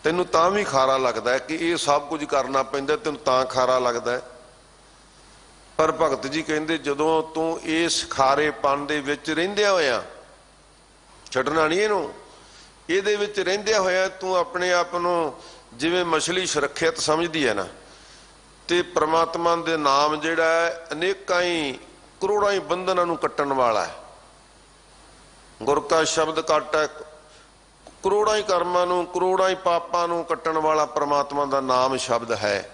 ਤੈਨੂੰ ਤਾਂ ਵੀ ਖਾਰਾ ਲੱਗਦਾ ਹੈ ਕਿ ਇਹ ਸਭ ਕੁਝ ਕਰਨਾ ਪੈਂਦਾ, ਤੈਨੂੰ ਤਾਂ ਖਾਰਾ ਲੱਗਦਾ ਹੈ। ਪਰ ਭਗਤ ਜੀ ਕਹਿੰਦੇ ਜਦੋਂ ਤੂੰ ਇਸ ਖਾਰੇਪਨ ਦੇ ਵਿੱਚ ਰਹਿੰਦਿਆਂ ਹੋਇਆ, ਛੱਡਣਾ ਨਹੀਂ ਇਹਨੂੰ, ਇਹਦੇ ਵਿੱਚ ਰਹਿੰਦਿਆਂ ਹੋਇਆ ਤੂੰ ਆਪਣੇ ਆਪ ਨੂੰ ਜਿਵੇਂ ਮਛਲੀ ਸੁਰੱਖਿਅਤ ਸਮਝਦੀ ਹੈ ਨਾ, ਤੇ ਪਰਮਾਤਮਾ ਦੇ ਨਾਮ ਜਿਹੜਾ ਹੈ ਅਨੇਕਾਂ ਹੀ ਕਰੋੜਾਂ ਹੀ ਬੰਧਨਾਂ ਨੂੰ ਕੱਟਣ ਵਾਲਾ ਹੈ। ਗੁਰ ਕਾ ਸ਼ਬਦ ਕੱਟ ਹੈ, ਕਰੋੜਾਂ ਹੀ ਕਰਮਾਂ ਨੂੰ, ਕਰੋੜਾਂ ਹੀ ਪਾਪਾਂ ਨੂੰ ਕੱਟਣ ਵਾਲਾ ਪਰਮਾਤਮਾ ਦਾ ਨਾਮ ਸ਼ਬਦ ਹੈ।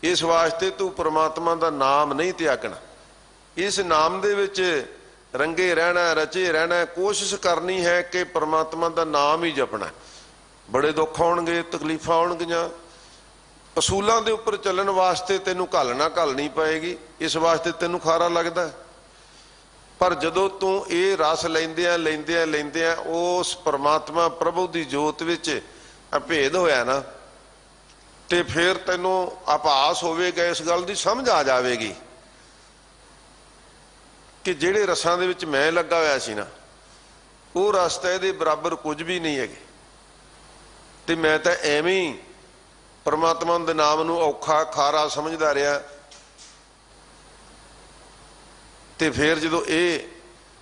ਇਸ ਵਾਸਤੇ ਤੂੰ ਪਰਮਾਤਮਾ ਦਾ ਨਾਮ ਨਹੀਂ ਤਿਆਗਣਾ, ਇਸ ਨਾਮ ਦੇ ਵਿੱਚ ਰੰਗੇ ਰਹਿਣਾ, ਰਚੇ ਰਹਿਣਾ। ਕੋਸ਼ਿਸ਼ ਕਰਨੀ ਹੈ ਕਿ ਪਰਮਾਤਮਾ ਦਾ ਨਾਮ ਹੀ ਜਪਣਾ। ਬੜੇ ਦੁੱਖ ਆਉਣਗੇ, ਤਕਲੀਫਾਂ ਆਉਣਗੀਆਂ, ਅਸੂਲਾਂ ਦੇ ਉੱਪਰ ਚੱਲਣ ਵਾਸਤੇ ਤੈਨੂੰ ਘੱਲਣੀ ਪਏਗੀ, ਇਸ ਵਾਸਤੇ ਤੈਨੂੰ ਖਾਰਾ ਲੱਗਦਾ। ਪਰ ਜਦੋਂ ਤੂੰ ਇਹ ਰਸ ਲੈਂਦਿਆਂ ਉਸ ਪਰਮਾਤਮਾ ਪ੍ਰਭੂ ਦੀ ਜੋਤ ਵਿੱਚ ਅਭੇਦ ਹੋਇਆ ਨਾ, ਤੇ ਫਿਰ ਤੈਨੂੰ ਆਭਾਸ ਹੋਵੇਗਾ, ਇਸ ਗੱਲ ਦੀ ਸਮਝ ਆ ਜਾਵੇਗੀ ਕਿ ਜਿਹੜੇ ਰਸਾਂ ਦੇ ਵਿੱਚ ਮੈਂ ਲੱਗਾ ਹੋਇਆ ਸੀ ਨਾ, ਉਹ ਰਸ ਤਾਂ ਇਹਦੇ ਬਰਾਬਰ ਕੁਝ ਵੀ ਨਹੀਂ ਹੈਗੇ, ਤੇ ਮੈਂ ਤਾਂ ਐਵੇਂ ਹੀ ਪਰਮਾਤਮਾ ਦੇ ਨਾਮ ਨੂੰ ਔਖਾ ਖਾਰਾ ਸਮਝਦਾ ਰਿਹਾ। ਤੇ ਫਿਰ ਜਦੋਂ ਇਹ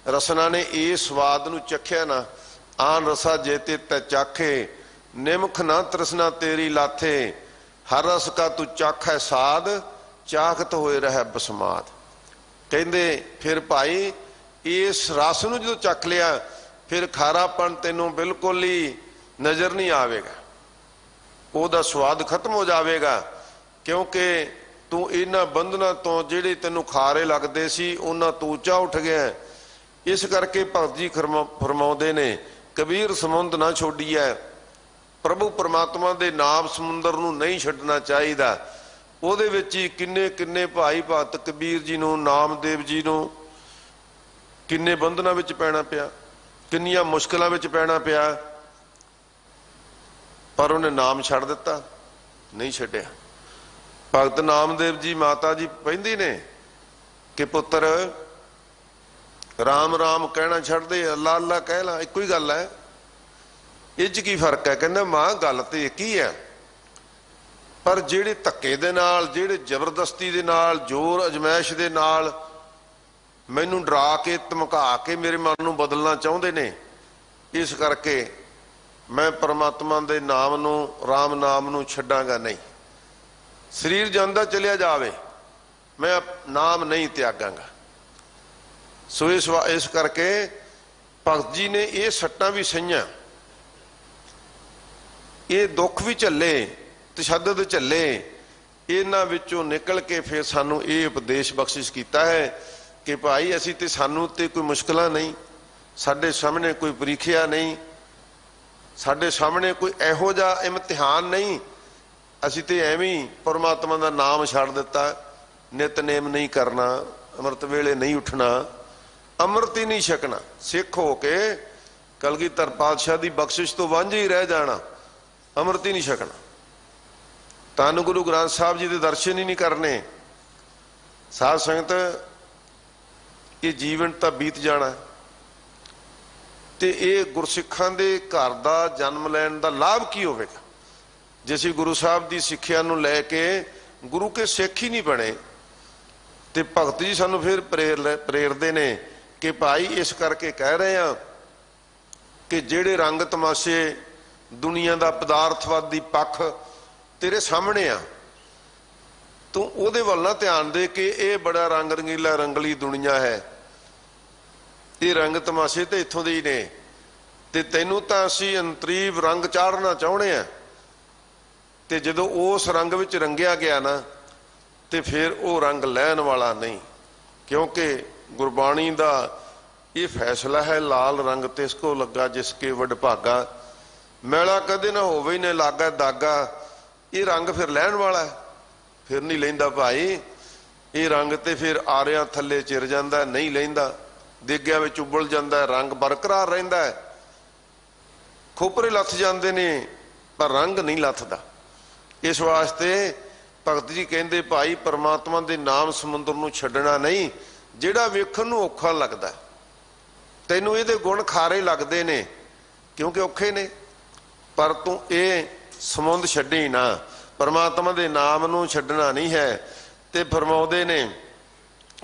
ਰਸਨਾ ਨੇ ਇਹ ਸਵਾਦ ਨੂੰ ਚੱਖਿਆ ਨਾ, ਆਨ ਰਸਾ ਜੇਤੇ ਤੈ ਚਾਖੇ, ਨਿਮਖ ਨਾ ਤ੍ਰਿਸ਼ਨਾ ਤੇਰੀ ਲਾਥੇ, ਹਰ ਰਸ ਕਾ ਤੂੰ ਚਾਖੈ ਸਾਧ, ਚਾਖਤ ਹੋਏ ਰਹਿ ਬਸਮਾਦ। ਕਹਿੰਦੇ ਫਿਰ ਭਾਈ ਇਸ ਰਸ ਨੂੰ ਜਦੋਂ ਚੱਖ ਲਿਆ, ਫਿਰ ਖਾਰਾਪਣ ਤੈਨੂੰ ਬਿਲਕੁਲ ਹੀ ਨਜ਼ਰ ਨਹੀਂ ਆਵੇਗਾ, ਉਹਦਾ ਸਵਾਦ ਖਤਮ ਹੋ ਜਾਵੇਗਾ, ਕਿਉਂਕਿ ਤੂੰ ਇਹਨਾਂ ਬੰਧਨਾਂ ਤੋਂ ਜਿਹੜੇ ਤੈਨੂੰ ਖਾਰੇ ਲੱਗਦੇ ਸੀ ਉਹਨਾਂ ਤੋਂ ਉੱਚਾ ਉੱਠ ਗਿਆ। ਇਸ ਕਰਕੇ ਭਗਤ ਜੀ ਫਰਮਾਉਂਦੇ ਨੇ ਕਬੀਰ ਸਮੁੰਦ ਨਾ ਛੋਡੀਐ, ਪ੍ਰਭੂ ਪਰਮਾਤਮਾ ਦੇ ਨਾਮ ਸਮੁੰਦਰ ਨੂੰ ਨਹੀਂ ਛੱਡਣਾ ਚਾਹੀਦਾ। ਉਹਦੇ ਵਿੱਚ ਹੀ ਕਿੰਨੇ ਭਾਈ ਭਗਤ ਕਬੀਰ ਜੀ ਨੂੰ, ਨਾਮਦੇਵ ਜੀ ਨੂੰ ਕਿੰਨੇ ਬੰਧਨਾਂ ਵਿੱਚ ਪੈਣਾ ਪਿਆ, ਕਿੰਨੀਆਂ ਮੁਸ਼ਕਿਲਾਂ ਵਿੱਚ ਪੈਣਾ ਪਿਆ, ਪਰ ਉਹਨੇ ਨਾਮ ਛੱਡ ਦਿੱਤਾ, ਨਹੀਂ ਛੱਡਿਆ। ਭਗਤ ਨਾਮਦੇਵ ਜੀ ਮਾਤਾ ਜੀ ਕਹਿੰਦੀ ਨੇ ਕਿ ਪੁੱਤਰ ਰਾਮ ਰਾਮ ਕਹਿਣਾ ਛੱਡ ਦੇ, ਅੱਲਾ ਅੱਲਾ ਕਹਿ ਲਾ, ਇੱਕੋ ਹੀ ਗੱਲ ਹੈ, ਇਹ 'ਚ ਕੀ ਫਰਕ ਹੈ? ਕਹਿੰਦਾ ਮਾਂ ਗੱਲ ਤੇ ਇੱਕ ਹੀ ਹੈ, ਪਰ ਜਿਹੜੇ ਧੱਕੇ ਦੇ ਨਾਲ, ਜਿਹੜੇ ਜ਼ਬਰਦਸਤੀ ਦੇ ਨਾਲ, ਜ਼ੋਰ ਅਜਮਾਇਸ਼ ਦੇ ਨਾਲ ਮੈਨੂੰ ਡਰਾ ਕੇ ਧਮਕਾ ਕੇ ਮੇਰੇ ਮਨ ਨੂੰ ਬਦਲਣਾ ਚਾਹੁੰਦੇ ਨੇ, ਇਸ ਕਰਕੇ ਮੈਂ ਪਰਮਾਤਮਾ ਦੇ ਨਾਮ ਨੂੰ, ਰਾਮ ਨਾਮ ਨੂੰ ਛੱਡਾਂਗਾ ਨਹੀਂ। ਸਰੀਰ ਜਾਂਦਾ ਚਲਿਆ ਜਾਵੇ, ਮੈਂ ਨਾਮ ਨਹੀਂ ਤਿਆਗਾਂਗਾ। ਸੋ ਇਸ ਕਰਕੇ ਭਗਤ ਜੀ ਨੇ ਇਹ ਸੱਟਾਂ ਵੀ ਸਹੀਆਂ, ਇਹ ਦੁੱਖ ਵੀ ਝੱਲੇ, ਤਸ਼ੱਦਦ ਝੱਲੇ, ਇਹਨਾਂ ਵਿੱਚੋਂ ਨਿਕਲ ਕੇ ਫਿਰ ਸਾਨੂੰ ਇਹ ਉਪਦੇਸ਼ ਬਖਸ਼ਿਸ਼ ਕੀਤਾ ਹੈ ਕਿ ਭਾਈ ਅਸੀਂ ਤੇ, ਸਾਨੂੰ ਤੇ ਕੋਈ ਮੁਸ਼ਕਲਾਂ ਨਹੀਂ, ਸਾਡੇ ਸਾਹਮਣੇ ਕੋਈ ਪ੍ਰੀਖਿਆ ਨਹੀਂ, ਸਾਡੇ ਸਾਹਮਣੇ ਕੋਈ ਇਹੋ ਜਿਹਾ ਇਮਤਿਹਾਨ ਨਹੀਂ, ਅਸੀਂ ਤੇ ਐਵੇਂ ਹੀ ਪਰਮਾਤਮਾ ਦਾ ਨਾਮ ਛੱਡ ਦਿੱਤਾ, ਨਿਤਨੇਮ ਨਹੀਂ ਕਰਨਾ, ਅੰਮ੍ਰਿਤ ਵੇਲੇ ਨਹੀਂ ਉੱਠਣਾ, ਅੰਮ੍ਰਿਤ ਹੀ ਨਹੀਂ ਛਕਣਾ, ਸਿੱਖ ਹੋ ਕੇ ਕਲਗੀਧਰ ਪਾਤਸ਼ਾਹ ਦੀ ਬਖਸ਼ਿਸ਼ ਤੋਂ ਵਾਂਝੇ ਹੀ ਰਹਿ ਜਾਣਾ, ਅੰਮ੍ਰਿਤ ਹੀ ਨਹੀਂ ਛਕਣਾ। ਧੰਨ ਗੁਰੂ ਗ੍ਰੰਥ ਸਾਹਿਬ जी ਦੇ ਦਰਸ਼ਨ ਹੀ ਨਹੀਂ ਕਰਨੇ। ਸਾਧ ਸੰਗਤ, ਇਹ ਜੀਵਨ ਤਾਂ ਬੀਤ ਜਾਣਾ ਤੇ ਇਹ ਗੁਰਸਿੱਖਾਂ ਦੇ ਘਰ ਦਾ ਜਨਮ ਲੈਣ ਦਾ ਲਾਭ ਕੀ ਹੋਵੇਗਾ ਜੇ ਅਸੀਂ ਗੁਰੂ ਸਾਹਿਬ ਦੀ ਸਿੱਖਿਆ ਨੂੰ ਲੈ ਕੇ ਗੁਰੂ ਕੇ ਸਿੱਖ ਹੀ ਨਹੀਂ ਬਣੇ। ਤੇ ਭਗਤ ਜੀ ਸਾਨੂੰ ਫਿਰ ਪ੍ਰੇਰਦੇ ਨੇ ਕਿ ਭਾਈ ਇਸ ਕਰਕੇ ਕਹਿ ਰਹੇ ਆ ਕਿ ਜਿਹੜੇ ਰੰਗ ਤਮਾਸ਼ੇ ਦੁਨੀਆ ਦਾ ਪਦਾਰਥਵਾਦੀ ਪੱਖ ਤੇਰੇ ਸਾਹਮਣੇ ਆ, ਤੂੰ ਉਹਦੇ ਵੱਲ ਨਾ ਧਿਆਨ ਦੇ ਕਿ ਇਹ ਬੜਾ ਰੰਗ ਰੰਗੀਲਾ ਰੰਗਲੀ ਦੁਨੀਆ ਹੈ। ਇਹ ਰੰਗ ਤਮਾਸ਼ੇ ਤੇ ਇੱਥੋਂ ਦੇ ਹੀ ਨੇ ਤੇ ਤੈਨੂੰ ਤਾਂ ਅਸੀਂ ਅੰਤਰੀਵ ਰੰਗ ਚਾੜਨਾ ਚਾਹੁੰਦੇ ਆ। ਤੇ ਜਦੋਂ ਉਸ ਰੰਗ ਵਿੱਚ ਰੰਗਿਆ ਗਿਆ ਨਾ ਤੇ ਫਿਰ ਉਹ ਰੰਗ ਲੈਣ ਵਾਲਾ ਨਹੀਂ, ਕਿਉਂਕਿ ਗੁਰਬਾਣੀ ਦਾ ਇਹ ਫੈਸਲਾ ਹੈ, ਲਾਲ ਰੰਗ ਤਿਸ ਕੋ ਲੱਗਾ ਜਿਸ ਕੇ ਵਡਭਾਗਾ, ਮੈਲਾ ਕਦੇ ਨਾ ਹੋਵੇ ਹੀ ਨੇ ਲਾਗਾ ਦਾਗਾ। ਇਹ ਰੰਗ ਫਿਰ ਲੈਣ ਵਾਲਾ ਹੈ, ਫਿਰ ਨਹੀਂ ਲੈਂਦਾ ਭਾਈ। ਇਹ ਰੰਗ ਤੇ ਫਿਰ ਆਰਿਆਂ ਥੱਲੇ ਚਿਰ ਜਾਂਦਾ, ਨਹੀਂ ਲੈਂਦਾ, ਦੇਗਿਆਂ ਵਿੱਚ ਉਬਲ ਜਾਂਦਾ, ਰੰਗ ਬਰਕਰਾਰ ਰਹਿੰਦਾ ਹੈ। ਖੋਪਰੇ ਲੱਥ ਜਾਂਦੇ ਨੇ ਪਰ ਰੰਗ ਨਹੀਂ ਲੱਥਦਾ। ਇਸ ਵਾਸਤੇ ਭਗਤ ਜੀ ਕਹਿੰਦੇ ਭਾਈ ਪਰਮਾਤਮਾ ਦੇ ਨਾਮ ਸਮੁੰਦਰ ਨੂੰ ਛੱਡਣਾ ਨਹੀਂ, ਜਿਹੜਾ ਵੇਖਣ ਨੂੰ ਔਖਾ ਲੱਗਦਾ, ਤੈਨੂੰ ਇਹਦੇ ਗੁਣ ਖਾਰੇ ਲੱਗਦੇ ਨੇ ਕਿਉਂਕਿ ਔਖੇ ਨੇ, ਪਰ ਤੂੰ ਇਹ ਸਮੁੰਦ ਛੱਡੀ ਨਾ, ਪਰਮਾਤਮਾ ਦੇ ਨਾਮ ਨੂੰ ਛੱਡਣਾ ਨਹੀਂ ਹੈ। ਤੇ ਫਰਮਾਉਂਦੇ ਨੇ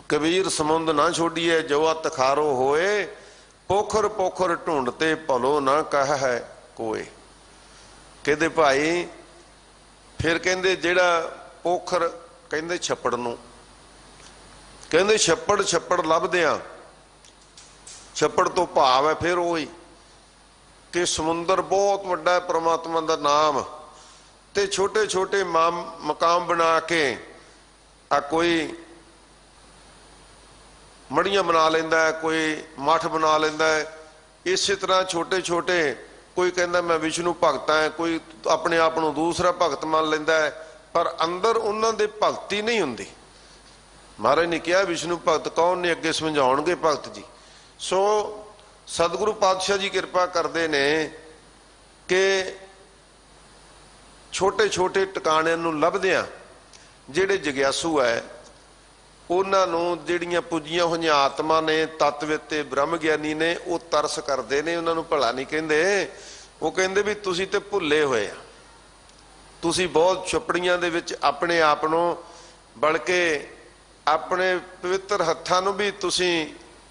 ਕਬੀਰ ਸਮੁੰਦ ਨਾ ਛੋਡੀਏ ਜੋ ਅਤ ਖਾਰੋ ਹੋਏ, ਪੋਖਰ ਪੋਖਰ ਢੂੰਡਤੇ ਭਲੋ ਨਾ ਕਹ ਹੈ ਕੋਏ। ਕਹਿੰਦੇ ਭਾਈ ਫਿਰ ਕਹਿੰਦੇ ਜਿਹੜਾ ਪੋਖਰ ਕਹਿੰਦੇ ਛੱਪੜ ਨੂੰ, ਕਹਿੰਦੇ ਛੱਪੜ ਛੱਪੜ ਲੱਭਦੇ ਆ, ਛੱਪੜ ਤੋਂ ਭਾਵ ਹੈ ਫਿਰ ਉਹੀ ਕਿ ਸਮੁੰਦਰ ਬਹੁਤ ਵੱਡਾ ਹੈ ਪ੍ਰਮਾਤਮਾ ਦਾ ਨਾਮ, ਤੇ ਛੋਟੇ ਛੋਟੇ ਮਕਾਮ ਬਣਾ ਕੇ ਆ ਕੋਈ ਮੜੀਆਂ ਬਣਾ ਲੈਂਦਾ ਹੈ, ਕੋਈ ਮੱਠ ਬਣਾ ਲੈਂਦਾ ਹੈ। ਇਸੇ ਤਰ੍ਹਾਂ ਛੋਟੇ ਛੋਟੇ ਕੋਈ ਕਹਿੰਦਾ ਮੈਂ ਵਿਸ਼ਨੂੰ ਭਗਤ ਹਾਂ, ਕੋਈ ਆਪਣੇ ਆਪ ਨੂੰ ਦੂਸਰਾ ਭਗਤ ਮੰਨ ਲੈਂਦਾ ਹੈ, ਪਰ ਅੰਦਰ ਉਹਨਾਂ ਦੇ ਭਗਤੀ ਨਹੀਂ ਹੁੰਦੀ। ਮਹਾਰਾਜ ਨੇ ਕਿਹਾ ਵਿਸ਼ਨੂੰ ਭਗਤ ਕੌਣ ਨੇ, ਅੱਗੇ ਸਮਝਾਉਣਗੇ ਭਗਤ ਜੀ। ਸੋ ਸਤਿਗੁਰੂ ਪਾਤਸ਼ਾਹ ਜੀ ਕਿਰਪਾ ਕਰਦੇ ਨੇ ਕਿ ਛੋਟੇ ਛੋਟੇ ਟਿਕਾਣਿਆਂ ਨੂੰ ਲੱਭਦਿਆਂ ਜਿਹੜੇ ਜਗਿਆਸੂ ਹੈ ਉਹਨਾਂ ਨੂੰ, ਜਿਹੜੀਆਂ ਪੁੱਜੀਆਂ ਹੋਈਆਂ ਆਤਮਾ ਨੇ, ਤਤਵ ਤੇ ਬ੍ਰਹਮ ਗਿਆਨੀ ਨੇ, ਉਹ ਤਰਸ ਕਰਦੇ ਨੇ, ਉਹਨਾਂ ਨੂੰ ਭਲਾ ਨਹੀਂ ਕਹਿੰਦੇ। ਉਹ ਕਹਿੰਦੇ ਵੀ ਤੁਸੀਂ ਤੇ ਭੁੱਲੇ ਹੋਏ ਆ, ਤੁਸੀਂ ਬਹੁਤ ਛਪੜੀਆਂ ਦੇ ਵਿੱਚ ਆਪਣੇ ਆਪ ਨੂੰ, ਬਲਕਿ ਆਪਣੇ ਪਵਿੱਤਰ ਹੱਥਾਂ ਨੂੰ ਵੀ ਤੁਸੀਂ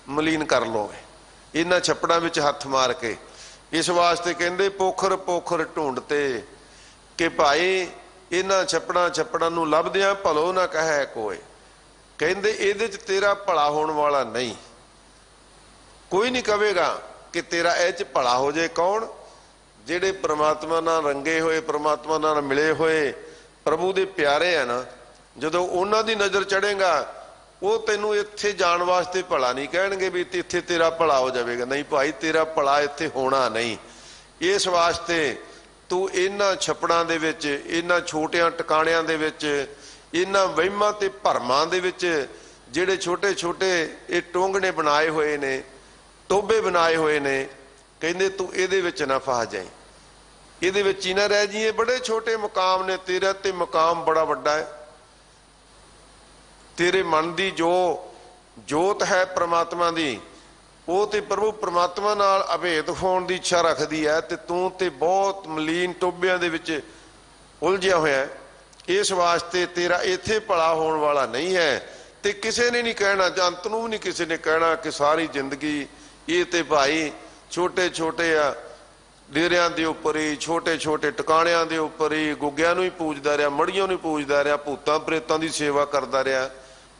ਮਲੀਨ ਕਰ ਲਓਗੇ ਇਹਨਾਂ ਛੱਪੜਾਂ ਵਿੱਚ ਹੱਥ ਮਾਰ ਕੇ। ਇਸ ਵਾਸਤੇ ਕਹਿੰਦੇ ਪੋਖਰ ਪੋਖਰ ਢੂੰਡਤੇ ਕਿ ਭਾਈ ਇਹਨਾਂ ਛੱਪੜਾਂ ਨੂੰ ਲੱਭਦਿਆਂ ਭਲੋ ਨਾ ਕਹੈ ਕੋਏ। ਕਹਿੰਦੇ ਇਹਦੇ 'ਚ ਤੇਰਾ ਭਲਾ ਹੋਣ ਵਾਲਾ ਨਹੀਂ, ਕੋਈ ਨਹੀਂ ਕਵੇਗਾ ਕਿ ਤੇਰਾ ਇਹ 'ਚ ਭਲਾ ਹੋ ਜਾਏ। ਕੌਣ? ਜਿਹੜੇ ਪ੍ਰਮਾਤਮਾ ਨਾਲ ਰੰਗੇ ਹੋਏ, ਪ੍ਰਮਾਤਮਾ ਨਾਲ ਮਿਲੇ ਹੋਏ, ਪ੍ਰਭੂ ਦੇ ਪਿਆਰੇ ਆ ਨਾ, ਜਦੋਂ ਉਹਨਾਂ ਦੀ ਨਜ਼ਰ ਚੜੇਗਾ ਉਹ ਤੈਨੂੰ ਇੱਥੇ ਜਾਣ ਵਾਸਤੇ ਭਲਾ ਨਹੀਂ ਕਹਿਣਗੇ ਵੀ ਇੱਥੇ ਤੇਰਾ ਭਲਾ ਹੋ ਜਾਵੇਗਾ। ਨਹੀਂ ਭਾਈ, ਤੇਰਾ ਭਲਾ ਇੱਥੇ ਹੋਣਾ ਨਹੀਂ। ਇਸ ਵਾਸਤੇ ਤੂੰ ਇਹਨਾਂ ਛੱਪੜਾਂ ਦੇ ਵਿੱਚ, ਇਹਨਾਂ ਛੋਟਿਆਂ ਟਿਕਾਣਿਆਂ ਦੇ ਵਿੱਚ, ਇਹਨਾਂ ਵਹਿਮਾਂ ਤੇ ਭਰਮਾਂ ਦੇ ਵਿੱਚ ਜਿਹੜੇ ਛੋਟੇ ਛੋਟੇ ਇਹ ਟੋਂਗਣੇ ਬਣਾਏ ਹੋਏ ਨੇ, ਟੋਬੇ ਬਣਾਏ ਹੋਏ ਨੇ, ਕਹਿੰਦੇ ਤੂੰ ਇਹਦੇ ਵਿੱਚ ਨਾ ਫਸ ਜਾਈਂ, ਇਹਦੇ ਵਿੱਚ ਹੀ ਨਾ ਰਹਿ ਜਾਈਂ। ਬੜੇ ਛੋਟੇ ਮੁਕਾਮ ਨੇ, ਤੇਰਾ ਤੇ ਮੁਕਾਮ ਬੜਾ ਵੱਡਾ ਹੈ। ਤੇਰੇ ਮਨ ਦੀ ਜੋ ਜੋਤ ਹੈ ਪ੍ਰਮਾਤਮਾ ਦੀ, ਉਹ ਤੇ ਪ੍ਰਭੂ ਪ੍ਰਮਾਤਮਾ ਨਾਲ ਅਭੇਦ ਹੋਣ ਦੀ ਇੱਛਾ ਰੱਖਦੀ ਹੈ, ਤੇ ਤੂੰ ਤੇ ਬਹੁਤ ਮਲੀਨ ਟੋਬਿਆਂ ਦੇ ਵਿੱਚ ਉਲਝਿਆ ਹੋਇਆ। ਇਸ ਵਾਸਤੇ ਤੇਰਾ ਇੱਥੇ ਭਲਾ ਹੋਣ ਵਾਲਾ ਨਹੀਂ ਹੈ। ਤੇ ਕਿਸੇ ਨੇ ਨਹੀਂ ਕਹਿਣਾ, ਜੰਤ ਨੂੰ ਵੀ ਨਹੀਂ ਕਿਸੇ ਨੇ ਕਹਿਣਾ ਕਿ ਸਾਰੀ ਜ਼ਿੰਦਗੀ ਇਹ ਤੇ ਭਾਈ ਛੋਟੇ ਛੋਟੇ ਆ ਡੇਰਿਆਂ ਦੇ ਉੱਪਰ ਹੀ, ਛੋਟੇ ਛੋਟੇ ਟਿਕਾਣਿਆਂ ਦੇ ਉੱਪਰ ਹੀ ਗੁੱਗਿਆਂ ਨੂੰ ਹੀ ਪੂਜਦਾ ਰਿਹਾ, ਮੜੀਆਂ ਨੂੰ ਹੀ ਪੂਜਦਾ ਰਿਹਾ, ਭੂਤਾਂ ਪ੍ਰੇਤਾਂ ਦੀ ਸੇਵਾ ਕਰਦਾ ਰਿਹਾ।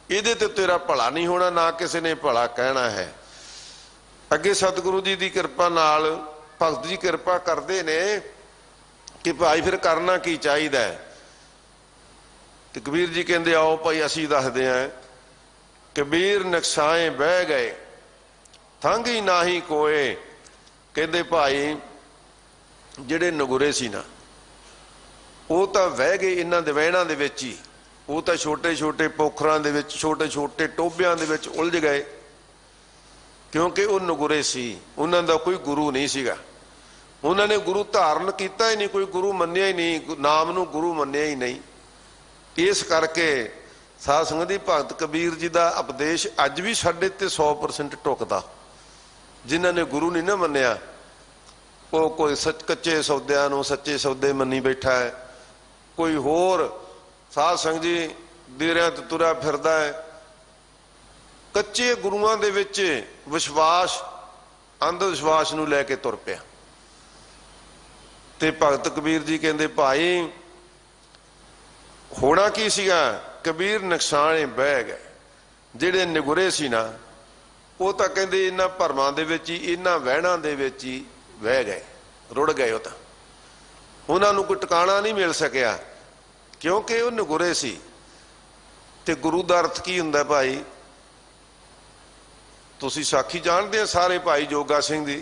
ਇਹਦੇ ਤੇ ਤੇਰਾ ਭਲਾ ਨਹੀਂ ਹੋਣਾ, ਨਾ ਕਿਸੇ ਨੇ ਭਲਾ ਕਹਿਣਾ ਹੈ। ਅੱਗੇ ਸਤਿਗੁਰੂ ਜੀ ਦੀ ਕਿਰਪਾ ਨਾਲ ਭਗਤ ਜੀ ਕਿਰਪਾ ਕਰਦੇ ਨੇ ਕਿ ਭਾਈ ਫਿਰ ਕਰਨਾ ਕੀ ਚਾਹੀਦਾ ਹੈ। ਤੇ ਕਬੀਰ ਜੀ ਕਹਿੰਦੇ ਆਓ ਭਾਈ ਅਸੀਂ ਦੱਸਦੇ ਆਂ। ਕਬੀਰ ਨਕਸ਼ਾਏ ਬਹਿ ਗਏ ਥੰਗੀ ਨਾਹੀ ਕੋਏ। ਕਹਿੰਦੇ ਭਾਈ ਜਿਹੜੇ ਨਗੁਰੇ ਸੀ ਨਾ, ਉਹ ਤਾਂ ਵਹਿ ਗਏ ਇਹਨਾਂ ਦੇ ਵਹਿਣਾਂ ਦੇ ਵਿੱਚ ਹੀ। ਉਹ ਤਾਂ ਛੋਟੇ ਛੋਟੇ ਪੋਖਰਾਂ ਦੇ ਵਿੱਚ, ਛੋਟੇ ਛੋਟੇ ਟੋਬਿਆਂ ਦੇ ਵਿੱਚ ਉਲਝ ਗਏ, ਕਿਉਂਕਿ ਉਹ ਨਗੁਰੇ ਸੀ, ਉਹਨਾਂ ਦਾ ਕੋਈ ਗੁਰੂ ਨਹੀਂ ਸੀਗਾ। ਉਹਨਾਂ ਨੇ ਗੁਰੂ ਧਾਰਨ ਕੀਤਾ ਹੀ ਨਹੀਂ, ਕੋਈ ਗੁਰੂ ਮੰਨਿਆ ਹੀ ਨਹੀਂ, ਨਾਮ ਨੂੰ ਗੁਰੂ ਮੰਨਿਆ ਹੀ ਨਹੀਂ। इस करके साध संगत जी भगत कबीर जी का उपदेश अज भी साडे ते 100% टुकदा। जिन्हां ने गुरु नहीं ना मन्निया वो कोई कच्चे सौदियां नूं सच्चे सौदे मन्नी बैठा है, कोई होर साध संगत जी डेरियां ते तुरा फिरदा है। कच्चे गुरुआं दे विच विश्वास अंध विश्वास नूं लैके तुर पिया। ते भगत कबीर जी कहंदे भाई होना की सीगा, कबीर नकसाने बह गए। जिहड़े निगुरे सी ना वो तां कहंदे इन्हां भरमां दे विच ही इन्हां वहणां दे विच ही बह गए, रुड़ गए। वो तां उन्हां नूं कोई टिकाणा नहीं मिल सकिया क्योंकि वो निगुरे सी। ते गुरु दा अर्थ की हुंदा भाई, तुसीं साखी जानदे आ सारे भाई जोगा सिंह दी।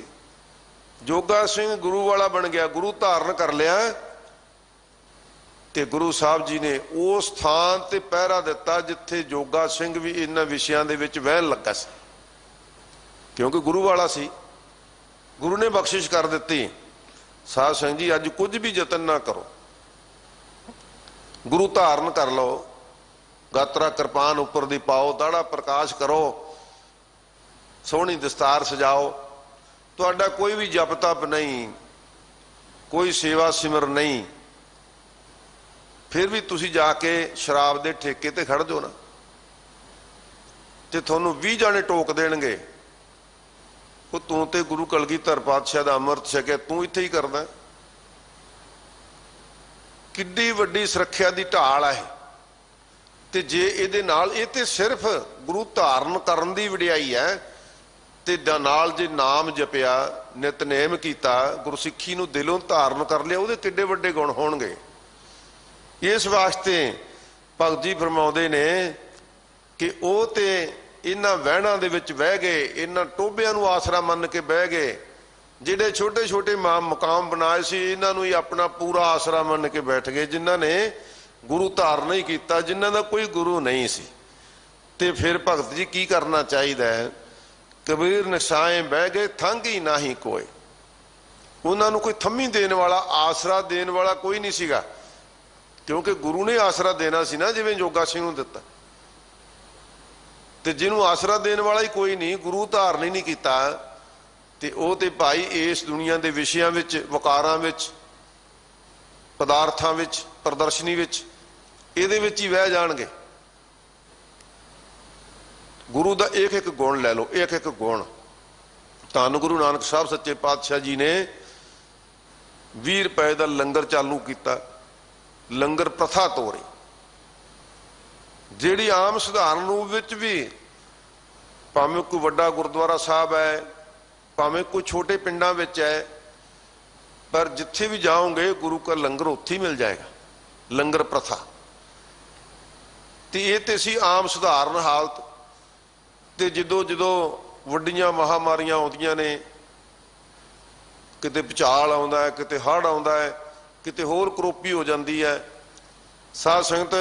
जोगा सिंह गुरु वाला बन गया, गुरु धारण कर लिया ते गुरु साहब जी ने उस स्थान ते पहरा दिता जिथे जोगा सिंह भी इन्हां विषयां दे विच वहन लगा सी, क्योंकि गुरु वाला सी। गुरु ने बख्शिश कर दिती, साध संगत जी अज कुछ भी यतन ना करो, गुरु धारण कर लो, गात्रा कृपान उपर दी पाओ, दाड़ा प्रकाश करो, सोहनी दस्तार सजाओ, तुहाडा कोई भी जप तप नहीं, कोई सेवा सिमर नहीं, फिर भी तुसी जाके शराब दे ठेके ते खड़ जाओ ना ते तुहानू 20 जाने टोक देणगे, वो तू ते गुरु कलगीधर पातशाह दा अमृत छके तू इत्थे ही करदा। किड्डी वड्डी सुरੱਖਿਆ दी ढाल है। ते जे इहदे नाल इह ते सिर्फ गुरु धारण करन दी वडियाई है ते नाल जे नाम जपिया नितनेम कीता गुरु सिੱਖੀ नूं दिलों धारण कर लिया ਉਹਦੇ किड्डे वड्डे गुण होणगे। इस वास्ते भगत जी फरमाउंदे ने कि ਉਹ ते इन्हां वहणां दे विच बह गए, इन्हां टोबियां नूं आसरा मन के बह गए। ਜਿਹੜੇ छोटे छोटे मुकाम बनाए सी इन्हां नूं ही अपना पूरा आसरा मन के बैठ गए, जिन्हां ने गुरु धारण नहीं कीता, जिन्हां दा कोई गुरु नहीं सी। ते फिर भगत जी की करना चाहिदा है? कबीर नक्साए बह गए थंग ही ना ही कोई। उन्हां नूं कोई थम्मी देने वाला आसरा देने वाला कोई नहीं सीगा, क्योंकि गुरु ने आसरा देना सी ना, जिवें जोगा सिंह नूं दिता। ते जिन्हों आसरा देने वाला ही कोई नहीं, गुरु धारण ही नहीं कीता, ते ओह ते भाई इस दुनिया के विषयां विच, वकारां विच, पदार्थां विच, प्रदर्शनी विच, इहदे विच ही वह जाणगे। गुरु का एक एक गुण लै लो, एक एक गुण। धन गुरु नानक साहब सच्चे पातशाह जी ने 20 रुपए का लंगर चालू किया, लंगर प्रथा तोड़ी, जिहड़ी आम सधारण रूप विच भी भावें कोई वड्डा गुरुद्वारा साहब है, भावें कोई छोटे पिंडां विच है, पर जिथे भी जाओगे गुरु का लंगर उत्थे ही मिल जाएगा, लंगर प्रथा। ते ये ते सी आम सधारण हालत। ते जदों जदों वड्डियां महामारियां आउंदियां ने, किते भुचाल आउंदा है, किते हड़ आउंदा है, किते होर करोपी हो जाती है, साध संगत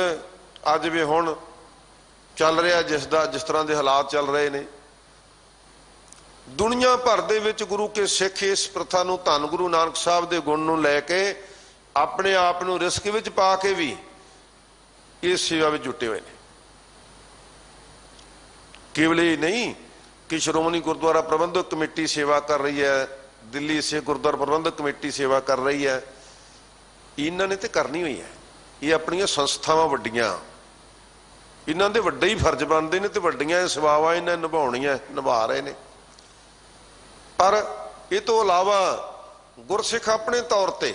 अज भी हुण चल रहा जिस तरह के हालात चल रहे ने, दुनिया भर दे विच गुरु के सिख इस प्रथा नूं, धन गुरु नानक साहब के गुण नूं लैके अपने आप नूं रिस्क विच पा के भी इस सेवा में जुटे हुए हैं। केवल ये नहीं कि श्रोमणी गुरुद्वारा प्रबंधक कमेटी सेवा कर रही है, दिल्ली से गुरुद्वारा प्रबंधक कमेटी सेवा कर रही है, इन्हां ने तो करनी हुई है। ये अपनियां संस्थावां वड्डियां, इन्हां दे वड्डे ही फर्ज बनते हैं, तो वड्डियां सेवावां इन्हां निभाउणियां निभा रहे हैं। पर इस तो इलावा गुरसिख अपने तौर पर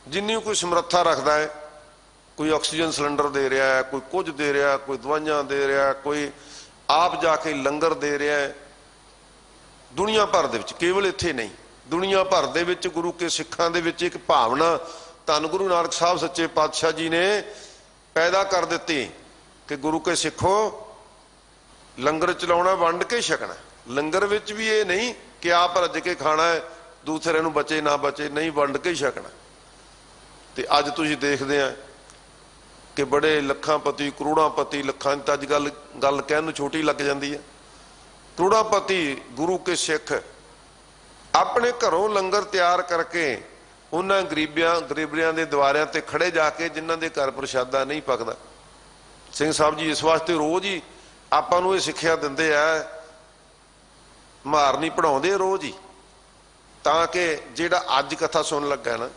जिन्नी कोई समर्था रखता है, कोई ऑक्सीजन सिलेंडर दे रहा है, कोई कुछ दे रहा है, कोई दवाइयां दे रहा है, कोई आप जाके लंगर दे रहा है, दुनिया भर दे विच, केवल इत्थे नहीं, दुनिया भर दे विच गुरु के सिखां दे विच एक भावना धन गुरु नानक साहब सच्चे पातशाह जी ने पैदा कर दी कि गुरु के सिखो लंगर चलाउणा वंड के छकना। लंगर विच भी ये नहीं कि आप रज के खाना है, दूसरे नूं बचे ना बचे, नहीं, वंड के छकना। ते अज तुसीं देखदे आ कि बड़े लखांपति करोड़ांपति, लखां तो अज गल कहण नूं छोटी लग जाती है, करोड़ांपति गुरु के सिख अपने घरों लंगर तैयार करके ਉਹਨਾਂ ਗਰੀਬਿਆਂ ਦੇ ਦੁਆਰਿਆਂ ਤੇ ਖੜੇ ਜਾ ਕੇ ਜਿਨ੍ਹਾਂ ਦੇ ਘਰ ਪ੍ਰਸ਼ਾਦਾ ਨਹੀਂ ਪੱਕਦਾ। ਸਿੰਘ ਸਾਹਿਬ ਜੀ ਇਸ ਵਾਸਤੇ ਰੋਜ਼ ਹੀ ਆਪਾਂ ਨੂੰ ਇਹ ਸਿੱਖਿਆ ਦਿੰਦੇ ਆ, ਮਾਰ ਨਹੀਂ ਪੜਾਉਂਦੇ ਰੋਜ਼ ਹੀ, ਤਾਂ ਕਿ ਜਿਹੜਾ ਅੱਜ ਕਥਾ ਸੁਣ ਲੱਗਾ ਨਾ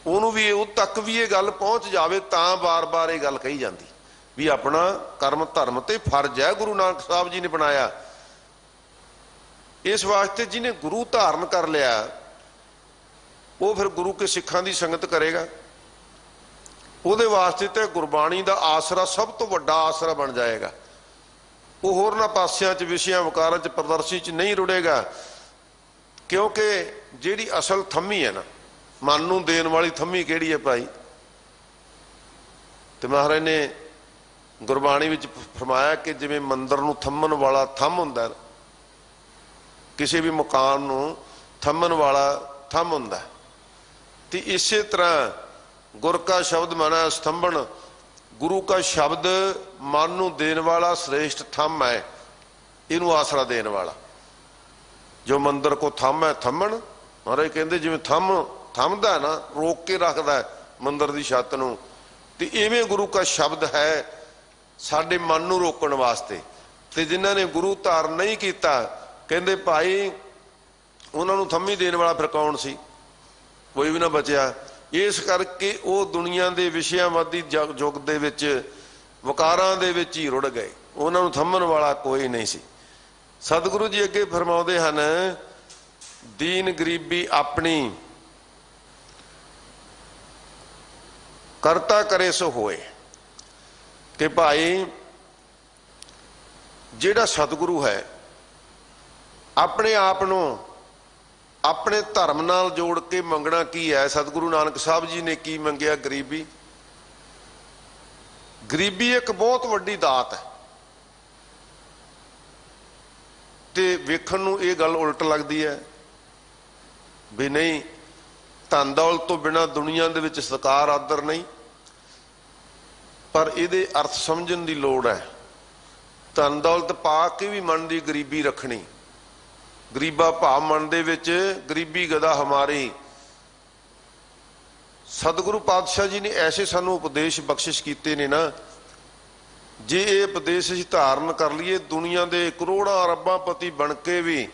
ਉਹਨੂੰ ਵੀ ਉਹ ਤੱਕ ਵੀ ਇਹ ਗੱਲ ਪਹੁੰਚ ਜਾਵੇ, ਤਾਂ ਬਾਰ-ਬਾਰ ਇਹ ਗੱਲ ਕਹੀ ਜਾਂਦੀ ਵੀ ਆਪਣਾ ਕਰਮ ਧਰਮ ਤੇ ਫਰਜ਼ ਹੈ ਗੁਰੂ ਨਾਨਕ ਸਾਹਿਬ ਜੀ ਨੇ ਬਣਾਇਆ। ਇਸ ਵਾਸਤੇ ਜਿਹਨੇ ਗੁਰੂ ਧਾਰਨ ਕਰ ਲਿਆ ਉਹ ਫਿਰ ਗੁਰੂ ਕੇ ਸਿੱਖਾਂ ਦੀ ਸੰਗਤ ਕਰੇਗਾ। ਉਹਦੇ ਵਾਸਤੇ ਤੇ ਗੁਰਬਾਣੀ ਦਾ ਆਸਰਾ ਸਭ ਤੋਂ ਵੱਡਾ ਆਸਰਾ ਬਣ ਜਾਏਗਾ। ਉਹ ਹੋਰਨਾਂ ਪਾਸਿਆਂ 'ਚ ਵਿਸ਼ਿਆਂ ਵਿਕਾਰਾਂ 'ਚ ਪ੍ਰਦਰਸ਼ਨੀ 'ਚ ਨਹੀਂ ਰੁੜੇਗਾ, ਕਿਉਂਕਿ ਜਿਹੜੀ ਅਸਲ ਥੰਮੀ ਹੈ ਨਾ, ਮਨ ਨੂੰ ਦੇਣ ਵਾਲੀ ਥੰਮੀ ਕਿਹੜੀ ਹੈ ਭਾਈ? ਤੇ ਮਹਾਰਾਜ ਨੇ ਗੁਰਬਾਣੀ ਵਿੱਚ ਫਰਮਾਇਆ ਕਿ ਜਿਵੇਂ ਮੰਦਰ ਨੂੰ ਥੰਮਣ ਵਾਲਾ ਥੰਮ ਹੁੰਦਾ, ਕਿਸੇ ਵੀ ਮਕਾਨ ਨੂੰ ਥੰਮਣ ਵਾਲਾ ਥੰਮ ਹੁੰਦਾ, ਤੇ ਇਸੇ ਤਰ੍ਹਾਂ ਗੁਰ ਕਾ ਸ਼ਬਦ ਮਨਾ ਸਤੰਭਣ, ਗੁਰੂ ਕਾ ਸ਼ਬਦ ਮਨ ਨੂੰ ਦੇਣ ਵਾਲਾ श्रेष्ठ थम है, ਇਹਨੂੰ ਆਸਰਾ ਦੇਣ ਵਾਲਾ। ਜੋ ਮੰਦਰ ਕੋ ਥੰਮ ਹੈ ਥੰਮਣ, ਮਹਾਰਾਜ ਕਹਿੰਦੇ ਜਿਵੇਂ ਥੰਮਦਾ ਨਾ, ਰੋਕ ਕੇ ਰੱਖਦਾ ਮੰਦਰ ਦੀ ਛੱਤ ਨੂੰ, ਤੇ ਇਵੇਂ ਗੁਰੂ ਕਾ ਸ਼ਬਦ ਹੈ ਸਾਡੇ ਮਨ ਨੂੰ ਰੋਕਣ ਵਾਸਤੇ। ਤੇ ਜਿਨ੍ਹਾਂ ਨੇ ਗੁਰੂ ਧਾਰਨ ਨਹੀਂ ਕੀਤਾ, ਕਹਿੰਦੇ ਭਾਈ ਉਹਨਾਂ ਨੂੰ ਥੰਮੀ ਦੇਣ ਵਾਲਾ ਫਿਰ ਕੌਣ ਸੀ? ਕੋਈ ਵੀ ਨਾ ਬਚਿਆ। ਇਸ ਕਰਕੇ ਉਹ ਦੁਨੀਆ ਦੇ ਵਿਸ਼ਿਆਵਾਦੀ ਯੁੱਗ ਦੇ ਵਿੱਚ ਵਕਾਰਾਂ ਦੇ ਵਿੱਚ ਹੀ ਰੁੜ ਗਏ, ਉਹਨਾਂ ਨੂੰ ਥੰਮਣ ਵਾਲਾ ਕੋਈ ਨਹੀਂ ਸੀ। ਸਤਿਗੁਰੂ ਜੀ ਅੱਗੇ ਫਰਮਾਉਂਦੇ ਹਨ, ਦੀਨ ਗਰੀਬੀ ਆਪਣੀ ਕਰਤਾ ਕਰੇ ਸੋ ਹੋਏ, ਕਿ ਭਾਈ ਜਿਹੜਾ ਸਤਿਗੁਰੂ ਹੈ ਆਪਣੇ ਆਪ ਨੂੰ ਆਪਣੇ ਧਰਮ ਨਾਲ ਜੋੜ ਕੇ ਮੰਗਣਾ ਕੀ ਹੈ? ਸਤਿਗੁਰੂ ਨਾਨਕ ਸਾਹਿਬ ਜੀ ਨੇ ਕੀ ਮੰਗਿਆ? ਗਰੀਬੀ। ਗਰੀਬੀ ਇੱਕ ਬਹੁਤ ਵੱਡੀ ਦਾਤ ਹੈ। ਤੇ ਵੇਖਣ ਨੂੰ ਇਹ ਗੱਲ ਉਲਟ ਲੱਗਦੀ ਹੈ ਵੀ ਨਹੀਂ, ਧਨ ਦੌਲਤ ਤੋਂ ਬਿਨਾਂ ਦੁਨੀਆ ਦੇ ਵਿੱਚ ਸਤਿਕਾਰ ਆਦਰ ਨਹੀਂ, ਪਰ ਇਹਦੇ ਅਰਥ ਸਮਝਣ ਦੀ ਲੋੜ ਹੈ। ਧਨ ਦੌਲਤ ਪਾ ਕੇ ਵੀ ਮਨ ਦੀ ਗਰੀਬੀ ਰੱਖਣੀ, ਗਰੀਬਾ ਭਾਵ ਮਨ ਦੇ ਵਿੱਚ ਗਰੀਬੀ ਗਦਾ ਹਮਾਰੀ। ਸਤਿਗੁਰੂ ਪਾਤਸ਼ਾਹ ਜੀ ਨੇ ਐਸੇ ਸਾਨੂੰ ਉਪਦੇਸ਼ ਬਖਸ਼ਿਸ਼ ਕੀਤੇ ਨੇ ਨਾ, ਜੇ ਇਹ ਉਪਦੇਸ਼ ਅਸੀਂ ਧਾਰਨ ਕਰ ਲਈਏ, ਦੁਨੀਆ ਦੇ ਕਰੋੜਾਂ ਅਰਬਾਂ ਪਤੀ ਬਣ ਕੇ ਵੀ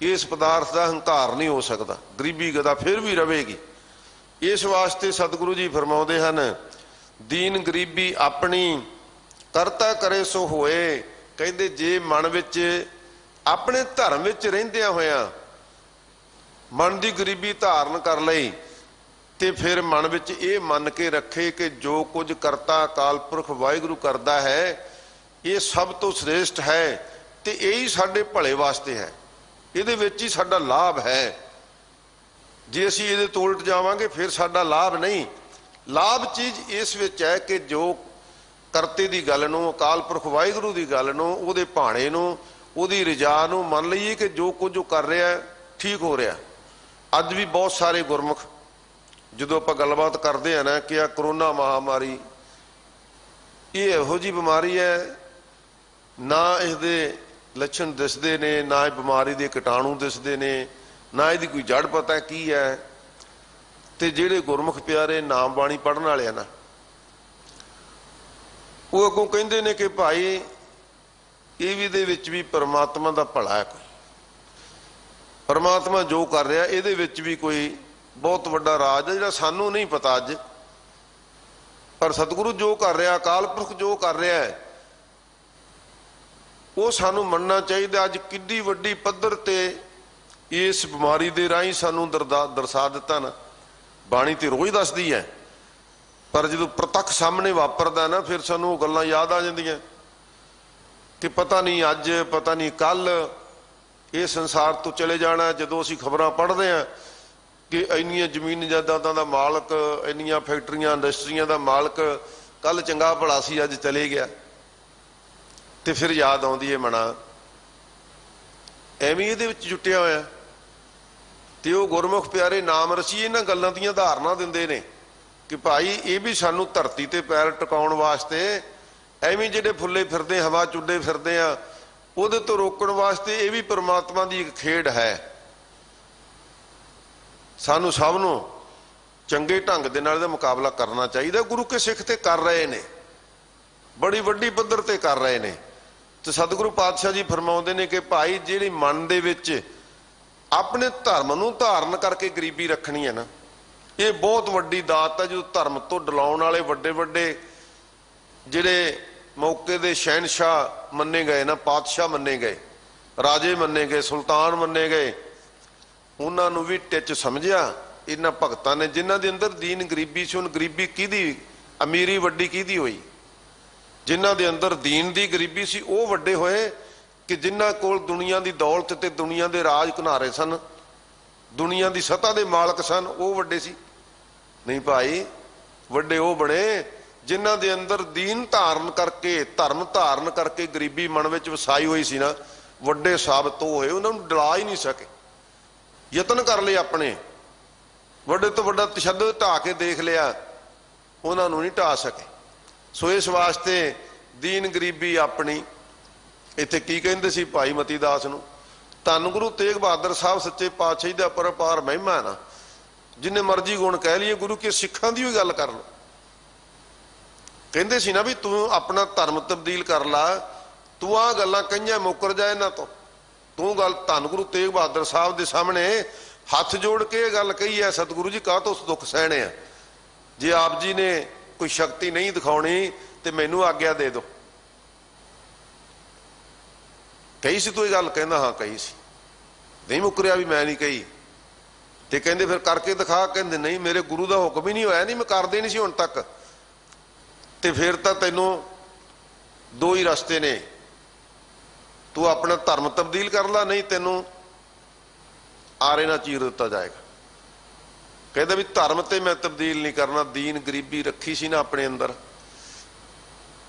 ਇਸ ਪਦਾਰਥ ਦਾ ਹੰਕਾਰ ਨਹੀਂ ਹੋ ਸਕਦਾ, ਗਰੀਬੀ ਗਦਾ ਫਿਰ ਵੀ ਰਹੇਗੀ। ਇਸ ਵਾਸਤੇ ਸਤਿਗੁਰੂ ਜੀ ਫਰਮਾਉਂਦੇ ਹਨ, ਦੀਨ ਗਰੀਬੀ ਆਪਣੀ ਕਰਤਾ ਕਰੇ ਸੋ ਹੋਏ। ਕਹਿੰਦੇ ਜੇ ਮਨ ਵਿੱਚ ਆਪਣੇ ਧਰਮ ਵਿੱਚ ਰਹਿੰਦਿਆਂ ਹੋਇਆਂ ਮਨ ਦੀ ਗਰੀਬੀ ਧਾਰਨ ਕਰ ਲਈ, ਤੇ ਫਿਰ ਮਨ ਵਿੱਚ ਇਹ ਮੰਨ ਕੇ ਰੱਖੇ ਕਿ ਜੋ ਕੁਝ ਕਰਤਾ ਅਕਾਲ ਪੁਰਖ ਵਾਹਿਗੁਰੂ ਕਰਦਾ ਹੈ ਇਹ ਸਭ ਤੋਂ ਸ੍ਰੇਸ਼ਟ ਹੈ, ਤੇ ਇਹੀ ਸਾਡੇ ਭਲੇ ਵਾਸਤੇ ਹੈ, ਇਹਦੇ ਵਿੱਚ ਹੀ ਸਾਡਾ ਲਾਭ ਹੈ। ਜੇ ਅਸੀਂ ਇਹਦੇ ਤੋਂ ਉਲਟ ਜਾਵਾਂਗੇ ਫਿਰ ਸਾਡਾ ਲਾਭ ਨਹੀਂ। ਲਾਭ ਚੀਜ਼ ਇਸ ਵਿੱਚ ਹੈ ਕਿ ਜੋ ਕਰਤੇ ਦੀ ਗੱਲ ਨੂੰ, ਅਕਾਲ ਪੁਰਖ ਵਾਹਿਗੁਰੂ ਦੀ ਗੱਲ ਨੂੰ, ਉਹਦੇ ਭਾਣੇ ਨੂੰ, ਉਹਦੀ ਰਜਾ ਨੂੰ ਮੰਨ ਲਈਏ ਕਿ ਜੋ ਕੁਝ ਉਹ ਕਰ ਰਿਹਾ ਠੀਕ ਹੋ ਰਿਹਾ। ਅੱਜ ਵੀ ਬਹੁਤ ਸਾਰੇ ਗੁਰਮੁਖ ਜਦੋਂ ਆਪਾਂ ਗੱਲਬਾਤ ਕਰਦੇ ਆ ਨਾ ਕਿ ਆ ਕਰੋਨਾ ਮਹਾਮਾਰੀ ਇਹ ਇਹੋ ਜਿਹੀ ਬਿਮਾਰੀ ਹੈ, ਨਾ ਇਸਦੇ ਲੱਛਣ ਦਿਸਦੇ ਨੇ, ਨਾ ਇਹ ਬਿਮਾਰੀ ਦੇ ਕੀਟਾਣੂ ਦਿਸਦੇ ਨੇ, ਨਾ ਇਹਦੀ ਕੋਈ ਜੜ ਪਤਾ ਕੀ ਹੈ। ਤੇ ਜਿਹੜੇ ਗੁਰਮੁਖ ਪਿਆਰੇ ਨਾਮ ਬਾਣੀ ਪੜ੍ਹਨ ਵਾਲੇ ਆ ਨਾ, ਉਹ ਅੱਗੋਂ ਕਹਿੰਦੇ ਨੇ ਕਿ ਭਾਈ ਇਹ ਵੀ ਦੇ ਵਿੱਚ ਵੀ ਪਰਮਾਤਮਾ ਦਾ ਭਲਾ ਹੈ, ਕੋਈ ਪਰਮਾਤਮਾ ਜੋ ਕਰ ਰਿਹਾ ਇਹਦੇ ਵਿੱਚ ਵੀ ਕੋਈ ਬਹੁਤ ਵੱਡਾ ਰਾਜ ਹੈ ਜਿਹੜਾ ਸਾਨੂੰ ਨਹੀਂ ਪਤਾ ਅੱਜ, ਪਰ ਸਤਿਗੁਰੂ ਜੋ ਕਰ ਰਿਹਾ, ਅਕਾਲ ਪੁਰਖ ਜੋ ਕਰ ਰਿਹਾ ਹੈ ਉਹ ਸਾਨੂੰ ਮੰਨਣਾ ਚਾਹੀਦਾ। ਅੱਜ ਕਿੱਡੀ ਵੱਡੀ ਪੱਧਰ ਤੇ ਇਸ ਬਿਮਾਰੀ ਦੇ ਰਾਹੀਂ ਸਾਨੂੰ ਦਰਸਾ ਦਿੱਤਾ ਨਾ, ਬਾਣੀ ਤੇ ਰੋਜ਼ ਦੱਸਦੀ ਹੈ, ਪਰ ਜਦੋਂ ਪ੍ਰਤੱਖ ਸਾਹਮਣੇ ਵਾਪਰਦਾ ਨਾ ਫਿਰ ਸਾਨੂੰ ਉਹ ਗੱਲਾਂ ਯਾਦ ਆ ਜਾਂਦੀਆਂ ਕਿ ਪਤਾ ਨਹੀਂ ਅੱਜ ਪਤਾ ਨਹੀਂ ਕੱਲ ਇਹ ਸੰਸਾਰ ਤੋਂ ਚਲੇ ਜਾਣਾ। ਜਦੋਂ ਅਸੀਂ ਖਬਰਾਂ ਪੜ੍ਹਦੇ ਹਾਂ ਕਿ ਇੰਨੀਆਂ ਜ਼ਮੀਨ ਜਾਇਦਾਦਾਂ ਦਾ ਮਾਲਕ, ਇੰਨੀਆਂ ਫੈਕਟਰੀਆਂ ਇੰਡਸਟਰੀਆਂ ਦਾ ਮਾਲਕ ਕੱਲ ਚੰਗਾ ਭਲਾ ਸੀ ਅੱਜ ਚਲੇ ਗਿਆ, ਤੇ ਫਿਰ ਯਾਦ ਆਉਂਦੀ ਹੈ ਮਨਾ ਐਵੇਂ ਇਹਦੇ ਵਿੱਚ ਜੁਟਿਆ ਹੋਇਆ। ਤੇ ਉਹ ਗੁਰਮੁਖ ਪਿਆਰੇ ਨਾਮ ਰਸੀ ਇਹਨਾਂ ਗੱਲਾਂ ਦੀਆਂ ਧਾਰਨਾ ਦਿੰਦੇ ਨੇ ਕਿ ਭਾਈ ਇਹ ਵੀ ਸਾਨੂੰ ਧਰਤੀ ਤੇ ਪੈਰ ਟਿਕਾਉਣ ਵਾਸਤੇ, ਐਵੇਂ ਜਿਹੜੇ ਫੁੱਲੇ ਫਿਰਦੇ ਹਵਾ ਚੁੱਡੇ ਫਿਰਦੇ ਆ ਉਹਦੇ ਤੋਂ ਰੋਕਣ ਵਾਸਤੇ ਇਹ ਵੀ ਪਰਮਾਤਮਾ ਦੀ ਇੱਕ ਖੇਡ ਹੈ। सानू सब नूं चंगे ढंग दे नाल इहदा मुकाबला करना चाहिए। गुरु के सिख ते कर रहे ने, बड़ी वड्डी पद्धर ते कर रहे ने। ते सतगुरु पातशाह जी फरमाउंदे ने कि भाई जिहड़ी मन दे विच अपने धर्म नूं धारण करके गरीबी रखनी है ना, ये बहुत वड्डी दात है। जो धर्म तो डलाउण वाले वड्डे वड्डे जिहड़े मौके दे शहनशाह मन्ने गए ना, पातशाह मन्ने गए, राजे मन्ने गए, सुल्तान मन्ने गए, उन्हां नूं भी टिच समझिया इन्हां भगतां ने जिन्हां दे अंदर दीन गरीबी सी। हुण गरीबी किहदी, अमीरी वड्डी किहदी होई? जिन्हां दे अंदर दीन दी गरीबी सी वो वड्डे होए कि जिन्हां कोल दुनिया दी दौलत ते दुनिया दे राज घनारे सन, दुनिया दी सत्ता दे मालक सन, वो वड्डे सी? नहीं भाई, वड्डे वो बने जिन्हां दे अंदर दीन धारण करके, धर्म धारण करके गरीबी मन विच वसाई हुई सी ना, वड्डे साबित होए। उन्हां नूं डला ही नहीं सके। यतन कर लिया अपने, वड्डे तो वड्डा तशद्दुद ढा के देख लिया, उन्हां नूं नहीं ढा सके। सो इस वास्ते दीन गरीबी अपनी इत्थे की कहिंदे सी भाई मती दास नूं, धन गुरु तेग बहादुर साहब सच्चे पातशाही दा परपार महिमा ना, जिन्ने मर्जी गुण कह लिए, गुरु के सिखां दी गल कर लो। कहंदे सी ना भी तू अपना धर्म तब्दील कर ला, तू आ गल्लां कहियां मुकर जाए ना, तो तू गल धन गुरु तेग बहादुर साहब दे सामने हथ जोड़ के गल कही है, सतगुरु जी काह तो दुख सहने आ, जे आप जी ने कोई शक्ति नहीं दिखाउणी ते मैनू आग्या दे दो। कही सी तू ये गल? कहना हाँ कही सी, नहीं मुकरिया भी मैं नहीं कही। ते कहंदे फिर करके दिखा, कहंदे नहीं मेरे गुरु दा हुक्म ही नहीं होया, नहीं मैं करदे नहीं सी हुण तक। ते फिर तां तैनूं दो ही रस्ते ने, तू अपना धर्म तब्दील कर ला, नहीं तैनूं आरे ना चीर दिता जाएगा। कहता भी धर्म ते मैं तब्दील नहीं करना, दीन गरीबी रखी सी ना अपने अंदर,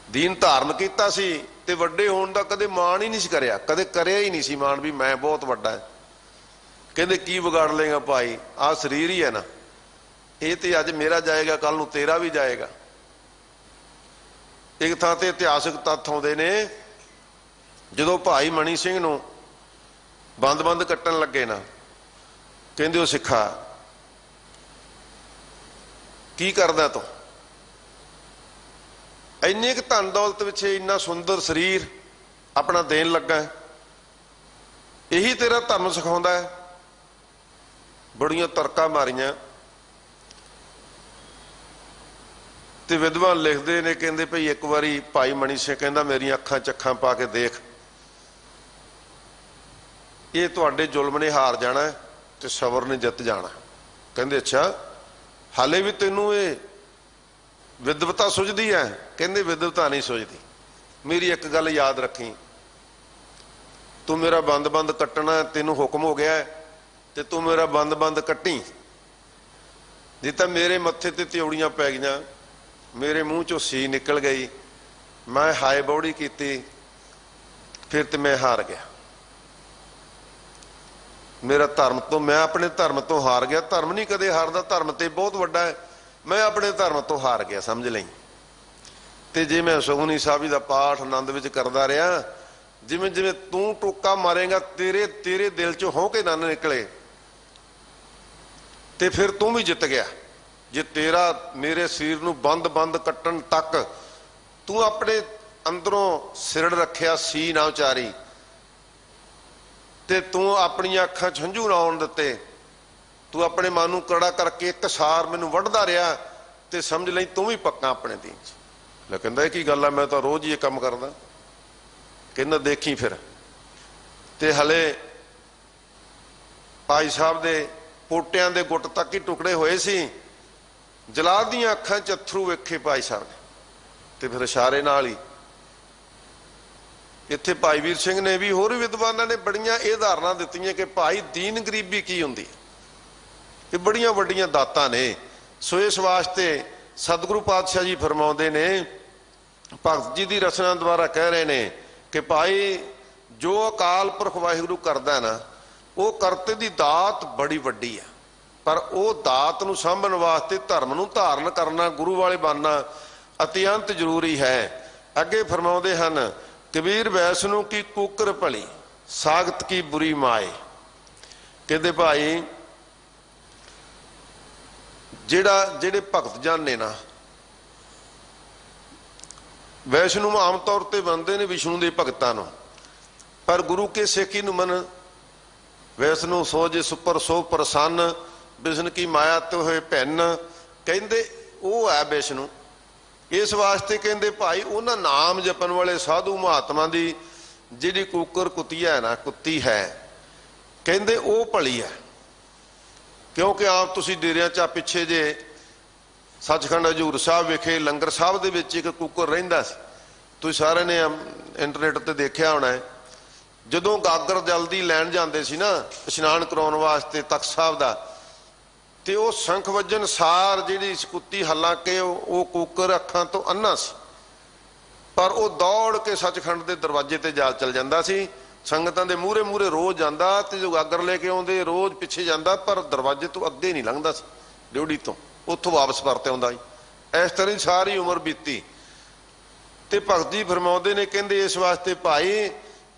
दीन धारण किया सी ते वड्डे होण दा कदे माण ही नहीं सी करिया, कदे करिया ही नहीं सी माण भी मैं बहुत वड्डा है। कहंदे की बिगाड़ लेगा भाई, आ शरीर ही है ना, ये ते अज मेरा जाएगा कल नूं तेरा भी जाएगा। एक थां ते इतिहासक तत्थ आउंदे ने, जदों भाई मणी सिंह नूं बंद बंद कट्टण लगे ना, कहंदे ओ सिखा की करदा तूं, इन्ने क धन दौलत पिछे इन्ना सुंदर शरीर अपना देन लगा है, यही तेरा धर्म सिखाउंदा है? बड़ियां तर्का मारियां। ते विद्वान लिखते ने, कहंदे भई एक बारी भाई मणी सिंह कहंदा मेरियां अखां च अखां पा के देख, ये तुहाडे जुल्म ने हार जाना है ते सबर ने जित जाना। कहंदे अच्छा हाले भी तैनूं ये विद्वता सुझदी है? कहंदे विद्वता नहीं सुझदी, मेरी एक गल याद रखी, तू मेरा बंद बंद कट्टना, तैनूं हुक्म हो गया है ते तू मेरा बंद बंद कट्टी, जे तां मेरे मत्थे ते त्योड़ियां पै गईयां, मेरे मूँह चों सी निकल गई, मैं हाय बौड़ी कीती, फिर ते मैं हार गया। मेरा धर्म तो, मैं अपने धर्म तो हार गया। धर्म नहीं कदे हारदा, धर्म ते बहुत वड्डा है, मैं अपने धर्म तो हार गया समझ लई। ते जे मैं सुखमनी साहिब दा पाठ आनंद विच करदा रहा, जिवें जिवें तू टोका मारेगा तेरे तेरे दिल चों हौंके ना निकले, ते फिर तू भी जित गया। जे तेरा मेरे शरीर नूं बंद बंद कट्टण तक तू अपने अंदरों सिरड़ रखिया सी ना उचारी, ते तू अपनी अखां च हंझू ना आउण दित्ते, तू अपने मन नूं कड़ा करके एक सार मैनूं वढ़दा रहा, ते समझ लई तू भी पक्का अपने दीन च। ले कहंदा की गल है, मैं तो रोज़ ही ये काम करदा। कहंदा देखी फिर। ते हले भाई साहब दे पोटियां दे गुट तक ही टुकड़े होए सी, जलाल दीआं अखां च अथरू वेखे भाई साहब ने, ते फिर इशारे नाल ही इत्थे भाई वीर सिंह ने भी होर विद्वानां ने बड़ियां ये धारणा दित्तियां कि भाई दीन गरीबी की हुंदी है, ये बड़ियां वड्डियां दातां ने। सो इस वास्ते सतगुरु पातशाह जी फरमाउंदे ने, भगत जी की रचना द्वारा कह रहे ने कि भाई जो अकाल पुरख वाहिगुरू करदा ना, वो करते दी दात बड़ी वड्डी है, पर वो दात नूं सांभण वास्ते धर्म नूं धारण करना, गुरु वाले बनना अत्यंत जरूरी है। अगे फरमाउंदे हन, कबीर वैष्णु की कुकर भली, सागत की बुरी माए। कहते भाई ਜਿਹੜੇ ਭਗਤ ਜन ने ना, वैष्णु आम तौर पर बनते ने विष्णु के भगतां नूं, पर गुरु के सिख ही मन वैष्णु सो जे सुपर सो प्रसन्न, विष्णु की माया ते होए भैन, कहते वो है वैष्णु। इस वास्ते कहते भाई उन्हां नाम जपन वाले साधु महात्मा की जिहड़ी कुकर कुतिया है ना, कुत्ती है, कहते वो भली है। क्योंकि आप तुसीं डेरियां च पिछे जे सचखंड हजूर साहब विखे लंगर साहब दे विच एक कुकर रहिंदा सी, तुसीं सारे ने इंटरनेट ते देखिया होना है। जदों गागर जल्दी लैण जांदे सी ना इशनान कराउण वास्ते तख्त साहब दा, ते वो शंख वजन सार जिहड़ी कुत्ती हालांकि वो कुकर अखां तो अन्ना सी, पर वो दौड़ के सचखंड के दरवाजे ते जा चल जांदा सी। संगतां दे मूहरे मूहरे रोज़ जांदा ते जो गागर लेके आउंदे रोज़ पिछे जांदा, पर दरवाजे तो अगे नहीं लंघदा सी, ड्योढ़ी तो उत्थों वापस परत आउंदा। इस तरह सारी उम्र बीती। ते भगत जी फरमाउंदे ने, कहंदे इस वास्ते भाई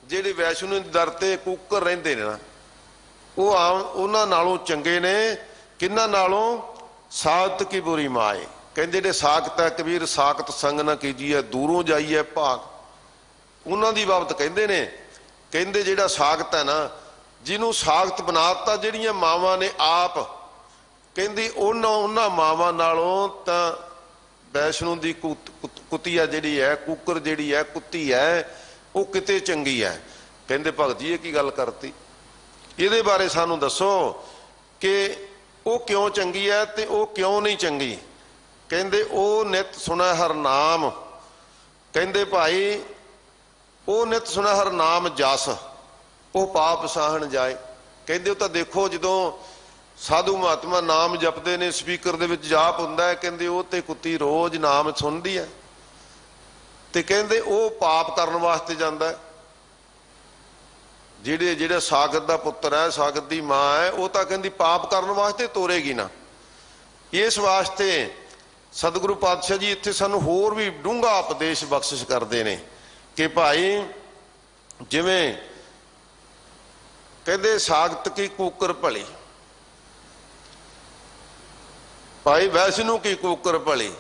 जिहड़े वैष्णु दर ते कुकर रहिंदे ने ना, वो आम उन्हां नालों चंगे ने। किन्हां नालों? साकत की बुरी माए। कहंदे जिहड़े साकत है कबीर, साकत संग ना कीजिए दूरों जाइए भाग, उन्हां दी बाबत कहंदे ने। कहंदे जिहड़ा साकत है ना, जिन्हों साकत बनाता जिहड़ियां मावां ने आप, कहंदी उन्हां मावां नालों तां वैष्णु दी कुतिया जिहड़ी है, कुकर जिहड़ी है, कुत्ती है, वो किते चंगी है। कहंदे भगत जी ये की गल करती, इहदे बारे सानूं दसो कि वो क्यों चंगी है ते वो क्यों नहीं चंगी। कहंदे वो नित सुना हर नाम, कहंदे भाई वो नित सुना हर नाम जस, वो पाप साहन जाए। कहंदे वो तां देखो जदों साधु महात्मा नाम जपते ने, स्पीकर दे विच जाप हुंदा है, कहंदे वो ते कुत्ती रोज़ नाम सुनदी है, ते कहंदे वो पाप करन वास्ते जांदा है। जिहड़ा सागत दा पुत्तर है, सागत दी मां है, वो तां कहंदी पाप करन वास्ते तोरेगी ना। इस वास्ते सतगुरु पातशाह जी इत्थे सानूं होर भी डूंघा उपदेश बख्शिश करदे ने कि भाई जिवें कहंदे सागत की कुकर भली, भाई वैष्णु की कुकर भली।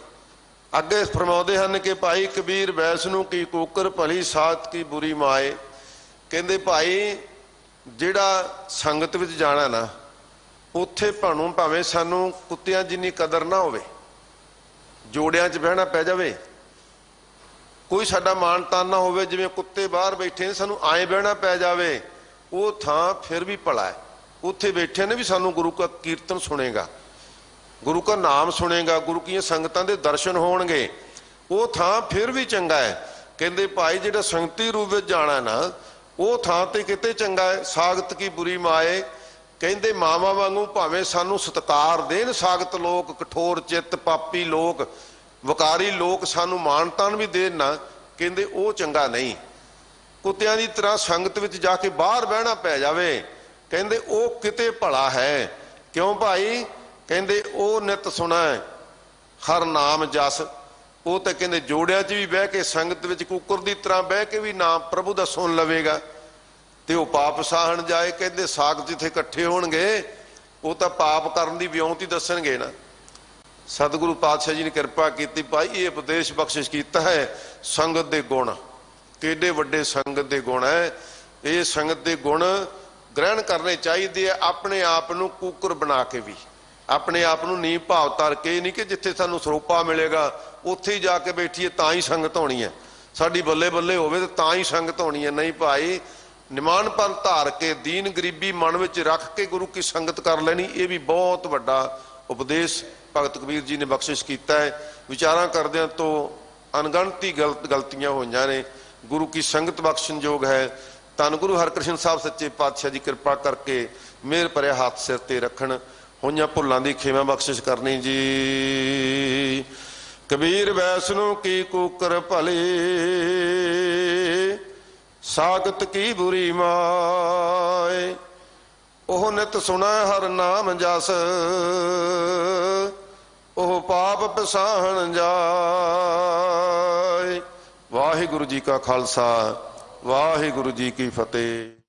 अगे फरमाउंदे हन कि भाई कबीर वैष्णु की कुकर भली, सागत की बुरी माए। कहंदे भाई जिहड़ा संगत विच जाना ना, उत्थे भावें सानूं कुत्तियां जिन्नी कदर ना होवे, जोड़ियां च बहना पै जावे, कोई साडा मान तान ना होवे, जिवें कुत्ते बाहर बैठे ने सानूं आए बहना पै जावे, वो थां फिर भी भला है। उत्थे बैठे ने भी सानूं गुरु का कीर्तन सुनेगा, गुरु का नाम सुनेगा, गुरु की संगतां दे दर्शन होणगे, वो थां फिर भी चंगा है। कहंदे भाई जिहड़ा संगती रूप विच जाना ना, वो थां ते किते चंगा है। सागत की बुरी माए, कहंदे मावां वांगू भावें सानूं सत्कार देण सागत लोक, कठोर चित्त पापी लोक, वकारी लोक सानूं मान तान भी देण ना, कहंदे वो चंगा नहीं। कुत्तियां दी तरह संगत विच जाके बाहर बहना पै जावे, कहंदे वो किते भला है। क्यों भाई? कहंदे वो नित सुना हर नाम जस, वो तो कहंदे जोड़ियां च भी बह के संगत विच कुकर दी तरह बह के भी नाम प्रभु दा सुन लवेगा ते वो पाप साहन जाए। कहंदे साग जिथे इकट्ठे होणगे वो तो पाप करन दी विਉਂਤੀ दसणगे ना। सतगुरु पातशाह जी ने कृपा की भाई ये उपदेश बख्शिश किया है संगत के गुण, केडे वड्डे संगत के गुण है। ये संगत के गुण ग्रहण करने चाहिए, अपने आप नूं कुकर बना के भी, अपने आप नूं नींव भाव तर के, नहीं कि जिथे सानूं सरोपा मिलेगा उत्थे ही जाके बैठीए तां ही संगत होनी है, साडी बल्ले बल्ले होवे ते तां ही संगत होनी है। नहीं भाई, निमानपन धार के दीन गरीबी मन विच रख के गुरु की संगत कर लेनी, ये भी बहुत वड्डा उपदेश भगत कबीर जी ने बख्शिश किया है। विचारां करदिआं तो अनगणती गलतियां होईआं ने, गुरु की संगत बख्शण योग है। धन गुरु हरकृष्ण साहब सच्चे पातशाह जी कृपा करके मेहर भरे हाथ सिर ते रखण, होईआं भुल्लां दी खेमा बख्शिश करनी जी। कबीर वैष्णु की कुकर भली, सागत की बुरी माए, ओह नित सुना हर नाम जस, ओह पाप पसाहन जाए। वाहिगुरु जी का खालसा, वाहिगुरु जी की फतेह।